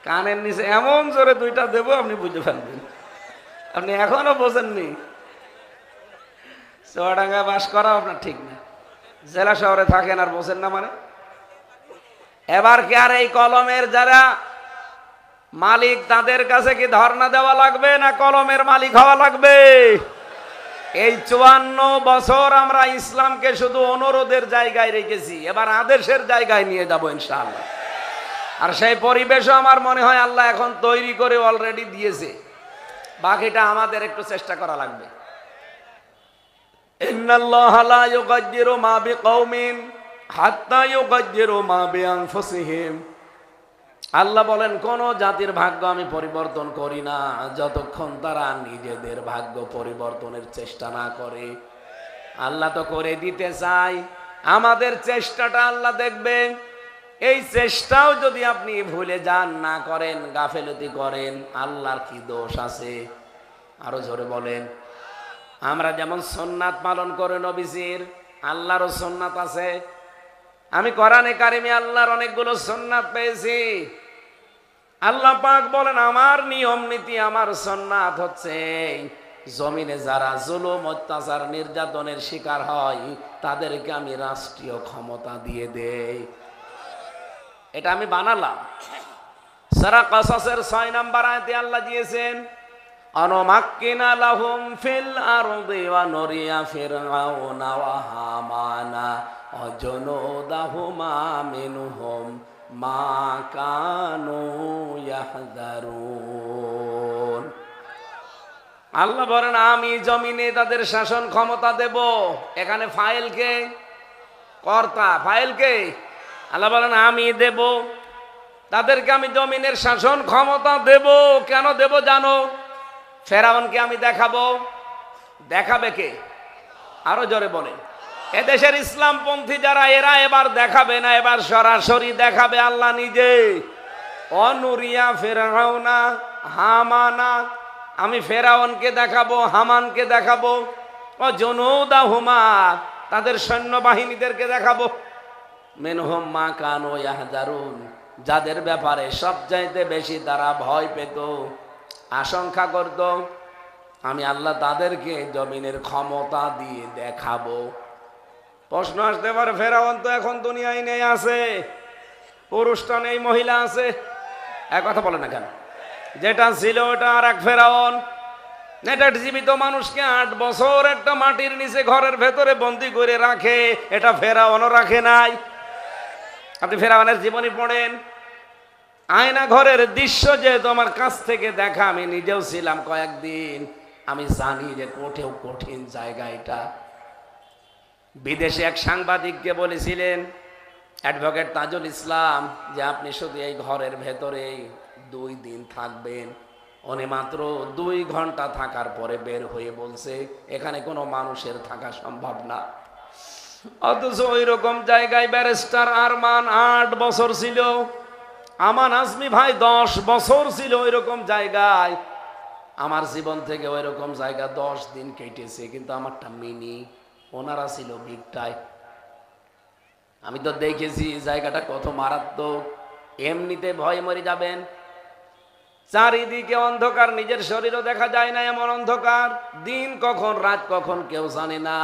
কানের নিচে এমন জোরে দুইটা দেব আপনি বুঝতে পারবেন। আপনি এখনো বোঝেননি। চুয়াডাঙ্গা বাস করা আপনার ঠিক না, জেলা শহরে থাকেন আর বোঝেন না মানে। এবার কি আর এই কলমের যারা মালিক তাদের কাছে কি ধর্ণা দেওয়া লাগবে না কলমের মালিক হওয়া লাগবে? এই 54 বছর আমরা ইসলামকে শুধু অনুরোধের জায়গায় রেখেছি, এবার আদেশের জায়গায় নিয়ে যাবো ইনশাআল্লাহ। আর সেই পরিবেশও আমার মনে হয় আল্লাহ এখন তৈরি করে অলরেডি দিয়েছে, বাকিটা আমাদের একটু চেষ্টা করা লাগবে। ইন্নাল্লাহা লা ইউগায়্যিরু মা বিকাওমিন হাত্তা ইউগায়্যিরু মা বিআনফুসিহিম। আল্লাহ বলেন কোন জাতির ভাগ্য আমি পরিবর্তন করি না যতক্ষণ তারা নিজেদের ভাগ্য পরিবর্তনের চেষ্টা না করে। আল্লাহ তো করে দিতে চাই, আমাদের চেষ্টাটা আল্লাহ দেখবে। এই চেষ্টাও যদি আপনি ভুলে যান, না করেন, গাফেলতি করেন, আল্লাহর কি দোষ আছে? আরো জোরে বলেন। আমরা যেমন সুন্নাত পালন করে নবীজির, আল্লাহরও সুন্নাত আছে। আমি কোরআনে কারিমে আল্লাহর অনেকগুলো সুন্নাত পেয়েছি। আল্লাহ পাক বলেন আমার নিয়ম নীতি, আমার সুন্নাত হচ্ছে জমিনে যারা জুলুম অত্যাচার নির্যাতনের শিকার হয় তাদেরকে আমি রাষ্ট্রীয় ক্ষমতা দিয়ে দেই। এটা আমি বানালাম। সূরা কাসাসের 6 নম্বর আয়াতে আল্লাহ দিয়েছেন অনুমাক্কিনা লাহুম ফিল আরদি ওয়া নুরিয়া ফিরআউনা ওয়া হামানা ওয়া জুনুদাহুমা মিনহুম মা কানু ইয়াহযারুন। আল্লাহ বলেন আমি জমিনে তাদের শাসন ক্ষমতা দেব। এখানে ফাইল কে? কর্তা। ফাইল কে? আল্লাহ বলেন আমি দেব তাদেরকে, আমি জমিনের শাসন ক্ষমতা দেব। কেন দেব জানো? ফেরাউনকে আমি দেখাবো। দেখাবে কে? আরো জোরে বলে। এদেশের ইসলামপন্থী যারা এরা এবার দেখাবে না, এবার সরাসরি দেখাবে আল্লাহ নিজে। অনুরিয়া ফিরআউনা হামানা, আমি ফেরাউনকে দেখাবো, হামানকে দেখাবো। ও জুনুদাহুমা, তাদের সৈন্যবাহিনীদেরকে দেখাবো। মিনহুম মা কানু ইয়াহযারুন, যাদের ব্যাপারে সবচাইতে বেশি তারা ভয় পেত, আশঙ্কা করত, আমি আল্লাহ তাদেরকে জমিনের ক্ষমতা দিয়ে দেখাবো। প্রশ্ন আসতে পারে ফেরাউন তো এখন দুনিয়ায় নেই, আছে, পুরুষটা নেই, মহিলা আছে। এক কথা বলে না কেন? যেটা ছিল ওটা আর এক ফেরাউন। এটা জীবিত মানুষকে 8 বছর একটা মাটির নিচে ঘরের ভেতরে বন্দি করে রাখে, এটা ফেরাউনও রাখে নাই। আপনি ফেরাউনের জীবনী পড়েন, আয়না ঘরের দৃশ্য যে তোমার কাছ থেকে দেখা, আমি নিজেও ছিলাম কয়েকদিন, আমি জানি যে কঠিন জায়গা এটা। বিদেশে এক সাংবাদিককে বলেছিলেন অ্যাডভোকেট তাজুল ইসলাম যে আপনি শুধু এই ঘরের ভেতরে 2 দিন থাকবেন। উনি মাত্র 2 ঘন্টা থাকার পরে বের হয়ে বলছে এখানে কোনো মানুষের থাকা সম্ভব না। অথচ ওই রকম জায়গায় ব্যারিস্টার আরমান 8 বছর ছিল, আমান আজমি ভাই 10 বছর ছিল ওই রকম জায়গায়। আমার জীবন থেকে ওই রকম জায়গা 10 দিন কেটেছে, কিন্তু আমারটা মিনি, ওনারা ছিল বিগটাই। আমি তো দেখেছি জায়গাটা কত মারাত্মক। এমনিতে ভয় মরে যাবেন, চারিদিকে অন্ধকার, নিজের শরীরও দেখা যায় না এমন অন্ধকার, দিন কখন রাত কখন কেউ জানে না।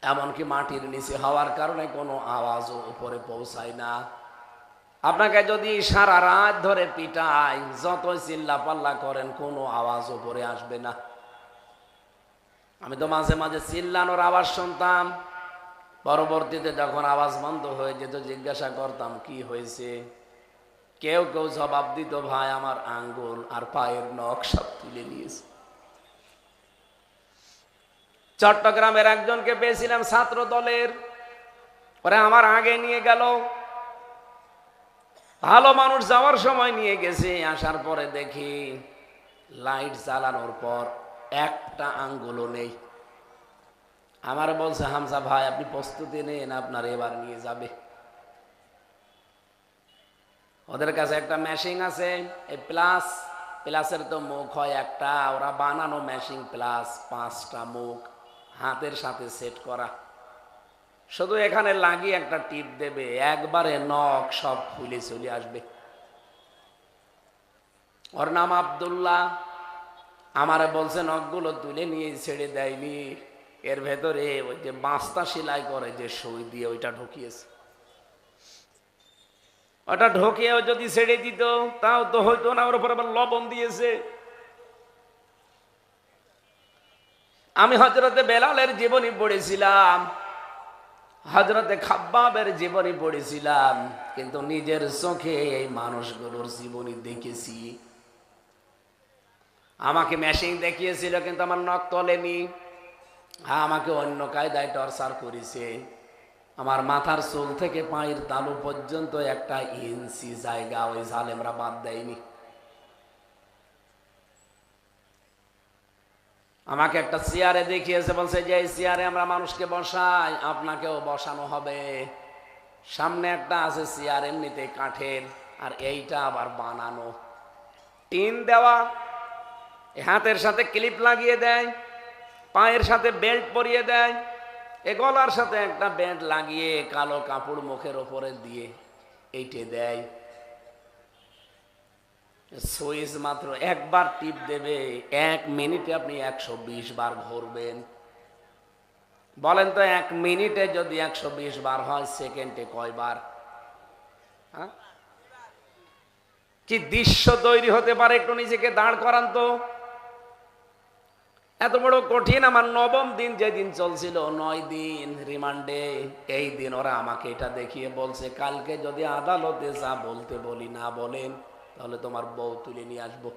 এমনকি মাটির নিচে হওয়ার কারণে কোনো আওয়াজও উপরে পৌঁছায় না। আপনাকে যদি সারা রাত ধরে পিটায়, যতই চিল্লা পাল্লা করেন, কোনো আওয়াজ উপরে আসবে না। আমি তো মাঝে মাঝে চিল্লানোর আওয়াজ শুনতাম, পরবর্তীতে যখন আওয়াজ বন্ধ হয়ে যেত জিজ্ঞাসা করতাম কি হয়েছে। কেউ কেউ জবাব দিত ভাই আমার আঙ্গুল আর পায়ের নখ সব তুলে নিয়েছে। চট্টগ্রামের একজনকে পেয়েছিলাম ছাত্র দলের, ওরা আমার আগে নিয়ে গেল, ভালো মানুষ, যাওয়ার সময় নিয়ে গেছে, আসার পরে দেখি লাইট জ্বালানোর পর একটা আঙ্গুলও নেই। আমার বলছে হামজা ভাই আপনি প্রস্তুতি নেন, আপনার এবার নিয়ে যাবে। ওদের কাছে একটা মেশিন আছে, এই প্লাসের তো মুখ হয় একটা, ওরা বানানো মেশিন প্লাস 5টা মুখ হাতের সাথে সেট করা। শুধু এখানে লাগিয়ে একটা টিপ দেবে, একবারে নখ সব খুলে চলে আসবে। ওর নাম আব্দুল্লাহ। আমারে বলছে নখগুলো তুলে নিয়ে ছেড়ে দেয়নি, এর ভেতরে ওই যে বাঁস্তা সেলাই করে যে সুই দিয়ে ওইটা ঢুকিয়েছে। ওটা ঢুকিয়েও যদি ছেড়ে দিত তাও তো হইতো না, ওর উপর আবার লবণ দিয়েছে। আমি হযরতে বেলালের জীবনী পড়েছিলাম, হযরতে খাব্বাবের জীবনী পড়েছিলাম, কিন্তু নিজের চোখে এই মানুষগুলোর জীবনী দেখেছি। আমাকে মেশিন দেখিয়েছিল কিন্তু আমার নখ তোলেনি। আমাকে অন্য কায়দায় টর্চার করেছে। আমার মাথার চুল থেকে পায়ের তালু পর্যন্ত একটা ইঞ্চি জায়গা ওই জালেমরা বাদ দেয়নি। আমাকে একটা চেয়ারে দেখিয়েছে, বলছে যে এই চেয়ারে আমরা মানুষকে বসাই, আপনাকেও বসানো হবে। সামনে একটা আছে চেয়ার এমনিতে কাঠের, আর এইটা আবার বানানো, টিন দেওয়া, হাতের সাথে ক্লিপ লাগিয়ে দেয়, পায়ের সাথে বেল্ট পরিয়ে দেয়, এ গলার সাথে একটা বেল্ট লাগিয়ে কালো কাপড় মুখের ওপরে দিয়ে এইটে দেয়। সুইচ মাত্র একবার টিপ দেবে, 1 মিনিটে আপনি 120 বার ঘুরবেন। বলেন তো 1 মিনিটে যদি 120 বার হয়, সেকেন্ডে কয়বার? হ্যাঁ, কি দৃশ্য তৈরি হতে পারে, একটু নিজেকে দাঁড় করান তো। এত বড় কঠিন। আমার 9ম দিন যেদিন চলছিল, 9 দিন রিমান্ডে, এই দিন ওরা আমাকে এটা দেখিয়ে বলছে, কালকে যদি আদালতে যা বলতে বলি না বলেন, তাহলে তোমার বউ তুলে নিয়ে আসবো।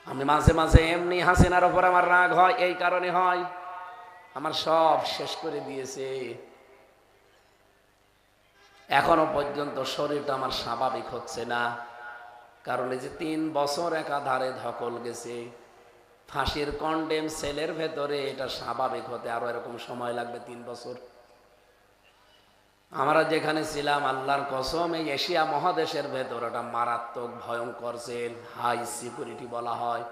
আমি মাঝে মাঝে এমনি হাসিনার ওপর আমার রাগ হয়, এই কারণে হয়, আমার সব শেষ করে দিয়েছে। এখনো পর্যন্ত শরীরটা আমার স্বাভাবিক হচ্ছে না, কারণ এই যে 3 বছর একাধারে ধকল গেছে। ফাঁসির কন্ডেম সেলের ভেতরে এটা স্বাভাবিক হতে আরো এরকম সময় লাগবে, 3 বছর। আমরা যেখানে ছিলাম, আল্লাহর কসম, এই এশিয়া মহাদেশের ভেতর একটা মারাত্মক ভয়ঙ্কর জেল, হাই সিকিউরিটি বলা হয়।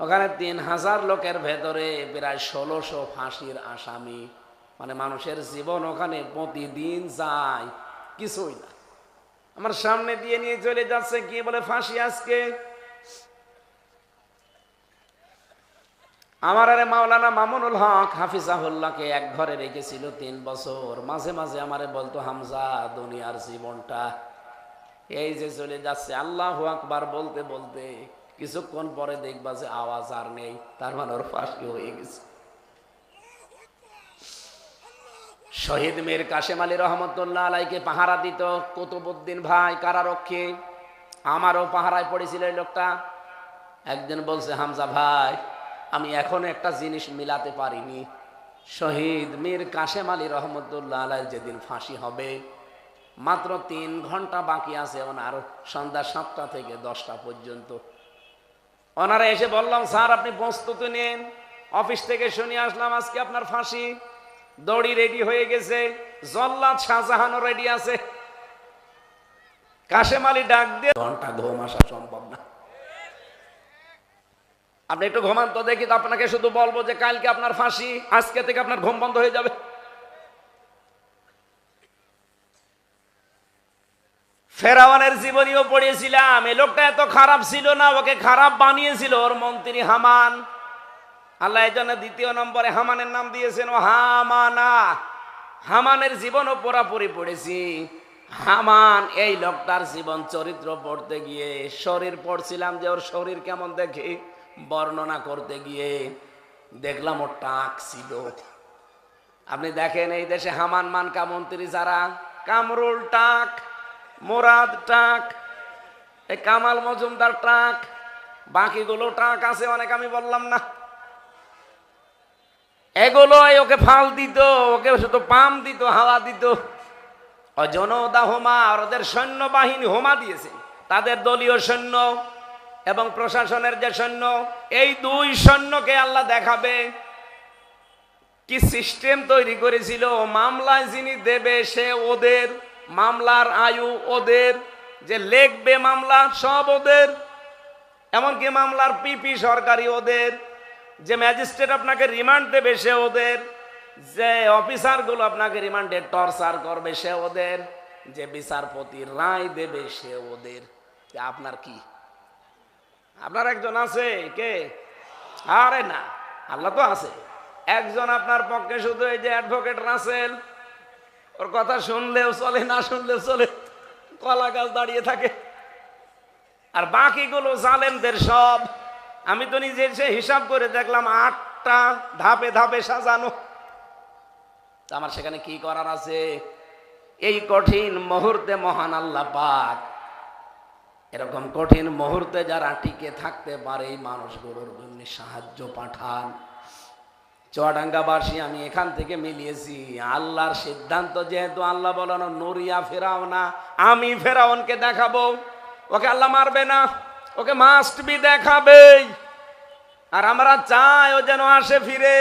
ওখানে 3000 লোকের ভেতরে প্রায় 1600 ফাঁসির আসামি। মানে মানুষের জীবন ওখানে প্রতিদিন যায়, কিছুই না। আমার সামনে দিয়ে নিয়ে চলে যাচ্ছে, কি বলে ফাঁসি আজকে। আমার আরে মাওলানা মামুনুল হক হাফিজাহুল্লাহকে এক ঘরে রেখেছিল 3 বছর। মাঝে মাঝে আমারে বলতো, হামজা, দুনিয়ার জীবনটা এই যে চলে যাচ্ছে, আল্লাহু আকবার বলতে বলতে কিছুক্ষণ পরে দেখবা যে আওয়াজ আর নেই, তার মানে ওর ফাঁসি হয়ে গেছে। শহীদ মীর কাশেম আলী রহমতুল্লাহ আলাইকে পাহারা দিত কুতুবউদ্দিন ভাই কারারক্ষী। আমারও পাহারায় পড়েছিল এই লোকটা। একদিন বলছে, হামজা ভাই, আমি এখনো একটা জিনিস মিলাতে পারিনি। শহীদ মীর কাশেম আলী রহমতুল্লাহ আলাই যেদিন ফাঁসি হবে, মাত্র 3 ঘন্টা বাকি আছে ওনার, সন্ধ্যা 7টা থেকে 10টা পর্যন্ত। ওনারা এসে বললাম, স্যার আপনি প্রস্তুতি নিন, অফিস থেকে শুনে আসলাম আজকে আপনার ফাঁসি। দড়ি রেডি হয়ে গেছে, জল্লাদ শাহজাহানও রেডি আছে। কাশেম আলী ডাক দিয়ে, ঘন্টা ঘুম আসা সম্ভব না, আপনি একটু ঘুমান তো দেখি, তো আপনাকে শুধু বলবো যে কালকে আপনার ফাঁসি, আজকে থেকে আপনার ঘুম বন্ধ হয়ে যাবে। ফেরাউনের জীবনীও পড়েছিলাম। এই লোকটা এত খারাপ ছিল না, ওকে খারাপ বানিয়েছিল ওর মন্ত্রী হামান। আল্লাহ এই জন্য 2য় নম্বরে হামানের নাম দিয়েছেন ও হামানা। হামানের জীবনও পুরাপুরি পড়েছি। হামান এই লোকটার জীবন চরিত্র পড়তে গিয়ে, শরীর পড়ছিলাম যে ওর শরীর কেমন দেখে, বর্ণনা করতে গিয়ে দেখলাম ওর টাক ছিল। আপনি দেখেন এই দেশে হামান মানকা মন্ত্রী যারা, কামরুল টাক, মোরাদ টাক, এই কামাল মজুমদার টাক, বাকিগুলো টাক আছে অনেক, আমি বললাম না। এগুলো ওকে ফাল দিত, ওকে শুধু পাম দিত, হাওয়া দিত। অজনদা হোমা, আর ওদের সৈন্যবাহিনী হোমা দিয়েছে, তাদের দলীয় সৈন্য এবং প্রশাসনের যে সৈন্য, এই 2 সৈন্যকে আল্লাহ দেখাবে কি সিস্টেম তৈরি করেছিল। মামলায় যিনি দেবে সে ওদের, মামলার আয়ু ওদের, যে লিখবে মামলা সব ওদের, এমনকি মামলার পিপি সরকারি ওদের, যে ম্যাজিস্ট্রেট আপনাকে রিমান্ড দেবে সে ওদের, যে অফিসারগুলো আপনাকে রিমান্ডে টর্চার করবে সে ওদের, যে বিচারপতি রায় দেবে সে ওদের। আপনার কি? আপনার একজন আছে কে? আরে না, আল্লাহ তো আছে। একজন আপনার পক্ষে শুধু এই যে অ্যাডভোকেট রাসেল, ওর কথা শুনলেও চলে, না শুনলেও চলে, কলা গাছ দাঁড়িয়ে থাকে। আর বাকিগুলো জালেমদের সব। আমি তো নিজে এসে হিসাব করে দেখলাম 8টা ধাপে ধাপে সাজানো। আমার সেখানে কি করার আছে? এই কঠিন মুহূর্তে মহান আল্লাহ পাক এরকম কঠিন মুহূর্তে যারা টিকে থাকতে পারে এই মানুষগুলোর জন্য সাহায্য পাঠান। চুয়াডাঙ্গাবাসী আমি এখান থেকে মিলিয়েছি, আল্লাহর সিদ্ধান্ত যেহেতু আল্লাহ বলেন নরিয়া ফেরাওনা, আমি ফেরাউনকে দেখাবো। ওকে আল্লাহ মারবে না, ওকে মাস্ট বি দেখাবেই। আর আমরা চাই ও যেন আসে ফিরে।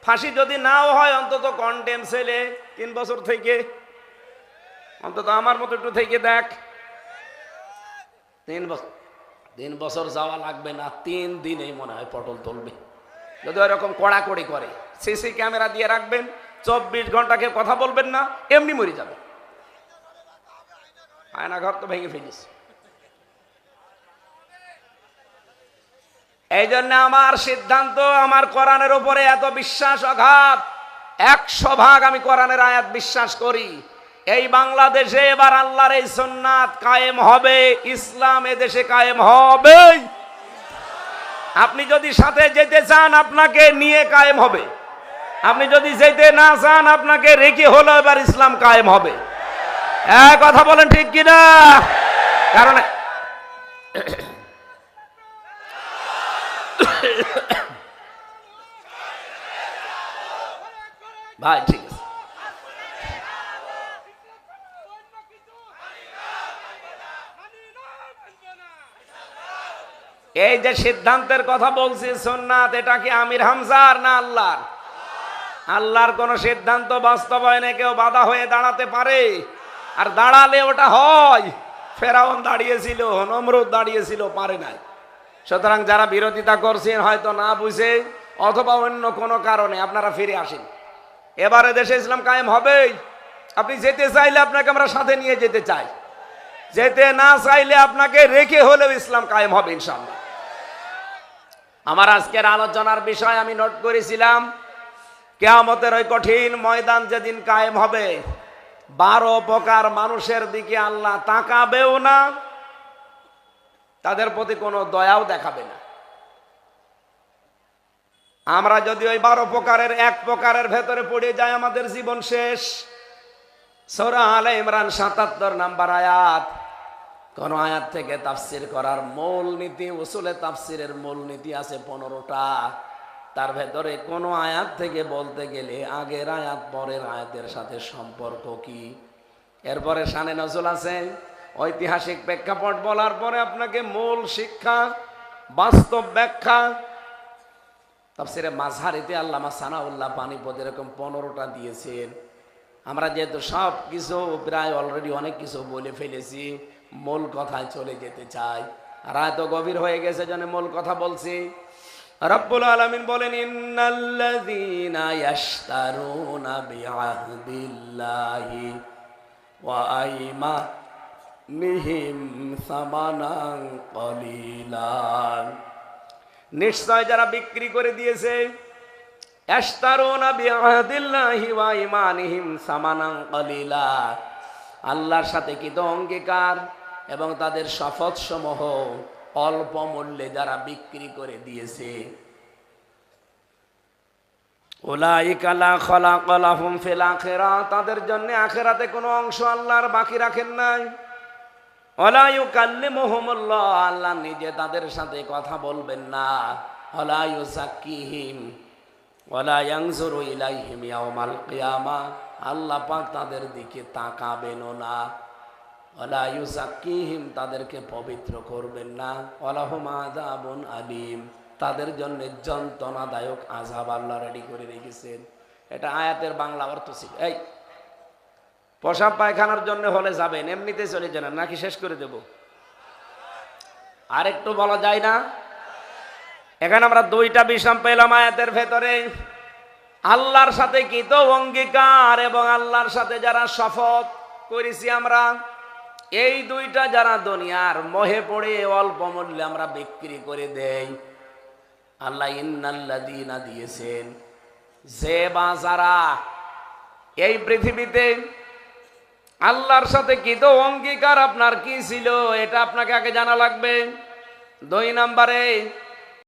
ফাঁসি যদি নাও হয় অন্তত কন্ডেম ছেলে 3 বছর থেকে, অন্তত আমার মতো একটু থেকে দেখ। 3 বছর যাওয়া লাগবে না, 3 দিনেই মনে হয় পটল তুলবে। যদি ওইরকম কড়াকড়ি করে সিসি ক্যামেরা দিয়ে রাখবেন, 24 ঘন্টাকে কথা বলবেন না, এমনি মরে যাবে। আয়না ঘর তো ভেঙে ফেলিস। এই জন্য আমার সিদ্ধান্ত, আমার কোরআনের উপরে এত বিশ্বাস অগাধ। 100% আমি কোরআনের আয়াত বিশ্বাস করি। এই বাংলাদেশে এবার আল্লাহর এই সুন্নাত কায়েম হবে, ইসলাম এদেশে কায়েম হবে। আপনি যদি সাথে যেতে চান আপনাকে নিয়ে কায়েম হবে, আপনি যদি যেতে না চান আপনাকে রেখে হলো এবার ইসলাম কায়েম হবে। কথা বলেন ঠিক কিনা? কারণ ভাই ঠিক আছে, এই যে সিদ্ধান্তের কথা বলছি সুন্নাত, এটা কি আমির হামজার না আল্লাহর? আল্লাহর কোন সিদ্ধান্ত বাস্তবায়নে কেউ বাধা হয়ে দাঁড়াতে পারে? আর দাঁড়ালে ওটা হয়। ফেরাউন দাঁড়িয়েছিল, নমরুদ দাঁড়িয়েছিল, পারে নাই। সুতরাং যারা বিরোধিতা করছেন হয়তো না বুঝে অথবা অন্য কোনো কারণে, আপনারা ফিরে আসেন। এবারে দেশে ইসলাম কায়েম হবেই। আপনি যেতে চাইলে আপনাকে আমরা সাথে নিয়ে যেতে চাই, যেতে না চাইলে আপনাকে রেখে হলেও ইসলাম কায়েম হবে ইনশাআল্লাহ। আমার আজকের আলোচনার বিষয় আমি নোট করেছিলাম, কিয়ামতের ওই কঠিন ময়দান যেদিন কায়েম হবে, 12 প্রকার মানুষের দিকে আল্লাহ তাকাবেও না, তাদের প্রতি কোনো দয়াও দেখাবে না। আমরা যদি ওই 12 প্রকারের 1 প্রকারের ভেতরে পড়ে যাই আমাদের জীবন শেষ। সূরা আলে ইমরান 77 নম্বর আয়াত। কোন আয়াত থেকে তাফসির করার মূল নীতি, উসুলে তাফসিরের মূল নীতি আছে 15টা। তার ভেতরে কোন আয়াত থেকে বলতে গেলে আগের আয়াত পরের আয়াতের সাথে সম্পর্ক কি, এরপরে শানে নজুল আছে, ঐতিহাসিক প্রেক্ষাপট বলার পরে আপনাকে মূল শিক্ষা, বাস্তব ব্যাখ্যা। তাফসিরে মাযহারিতে আল্লামা সানাউল্লাহ পানিপথ এরকম 15টা দিয়েছেন। আমরা যেহেতু সব কিছু প্রায় অলরেডি অনেক কিছু বলে ফেলেছি, মূল কথায় চলে যেতে চাই। আর এত গভীর হয়ে গেছে জন্য মূল কথা বলছি। রব্বুল আলামিন বলেন, ইন্নাল্লাযীনা ইয়াশতারুনা বিআহদিল্লাহি ওয়া আইমানিহিম সামানান কলিলা। নিশ্চয় যারা বিক্রি করে দিয়েছে, ইয়াশতারুনা বিআহদিল্লাহি ওয়া আইমানিহিম সামানান কলিলা, আল্লাহর সাথে কৃত অঙ্গীকার এবং তাদের শপথ সমূহ অল্প মূল্যে যারা বিক্রি করে দিয়েছে, উলাইকা লা খালাকা লাহুম ফিল আখিরাহ, তাদের জন্য আখিরাতে কোনো অংশ আল্লাহর বাকি রাখেন নাই। ওয়ালা ইউকাল্লিমুহুমুল্লাহ, আল্লাহ নিজে তাদের সাথে কথা বলবেন না। ওয়ালা ইউযাক্কিহিম ওয়ালা ইয়ানজুরু ইলাইহিম ইয়াওমাল কিয়ামাহ, আল্লাহ পাক তাদের দিকে তাকাবেনও না। ওয়ালা ইউযাক্কিহিম, তাদেরকে পবিত্র করবেন না। ওয়ালাহুম আযাবুন আলীম, তাদের জন্য যন্ত্রণাদায়ক আযাব আল্লাহ রেডি করে রেখেছেন। এটা আয়াতের বাংলা অর্থ ছিল। এই পেশাব পায়খানার জন্য হলে যাবেন, এমনিতে চলে যান নাকি শেষ করে দেব? আরেকটু বলা যায় না? এখানে আমরা দুইটা বিষয় পেলাম আয়াতের ভেতরে। আল্লাহর সাথে কৃত অঙ্গীকার এবং আল্লাহর সাথে যারা শপথ করেছি আমরা, এই দুইটা যারা দুনিয়ার মোহে পড়ে অল্প মূল্যে আমরা বিক্রি করে দেই, আল্লাহ ইন্নাল্লাযীনা দিয়েছেন, যে বা যারা এই পৃথিবীতে আল্লাহর সাথে কৃত অঙ্গীকার আপনার কি ছিল এটা আপনাকে আগে জানা লাগবে। 2 নম্বরে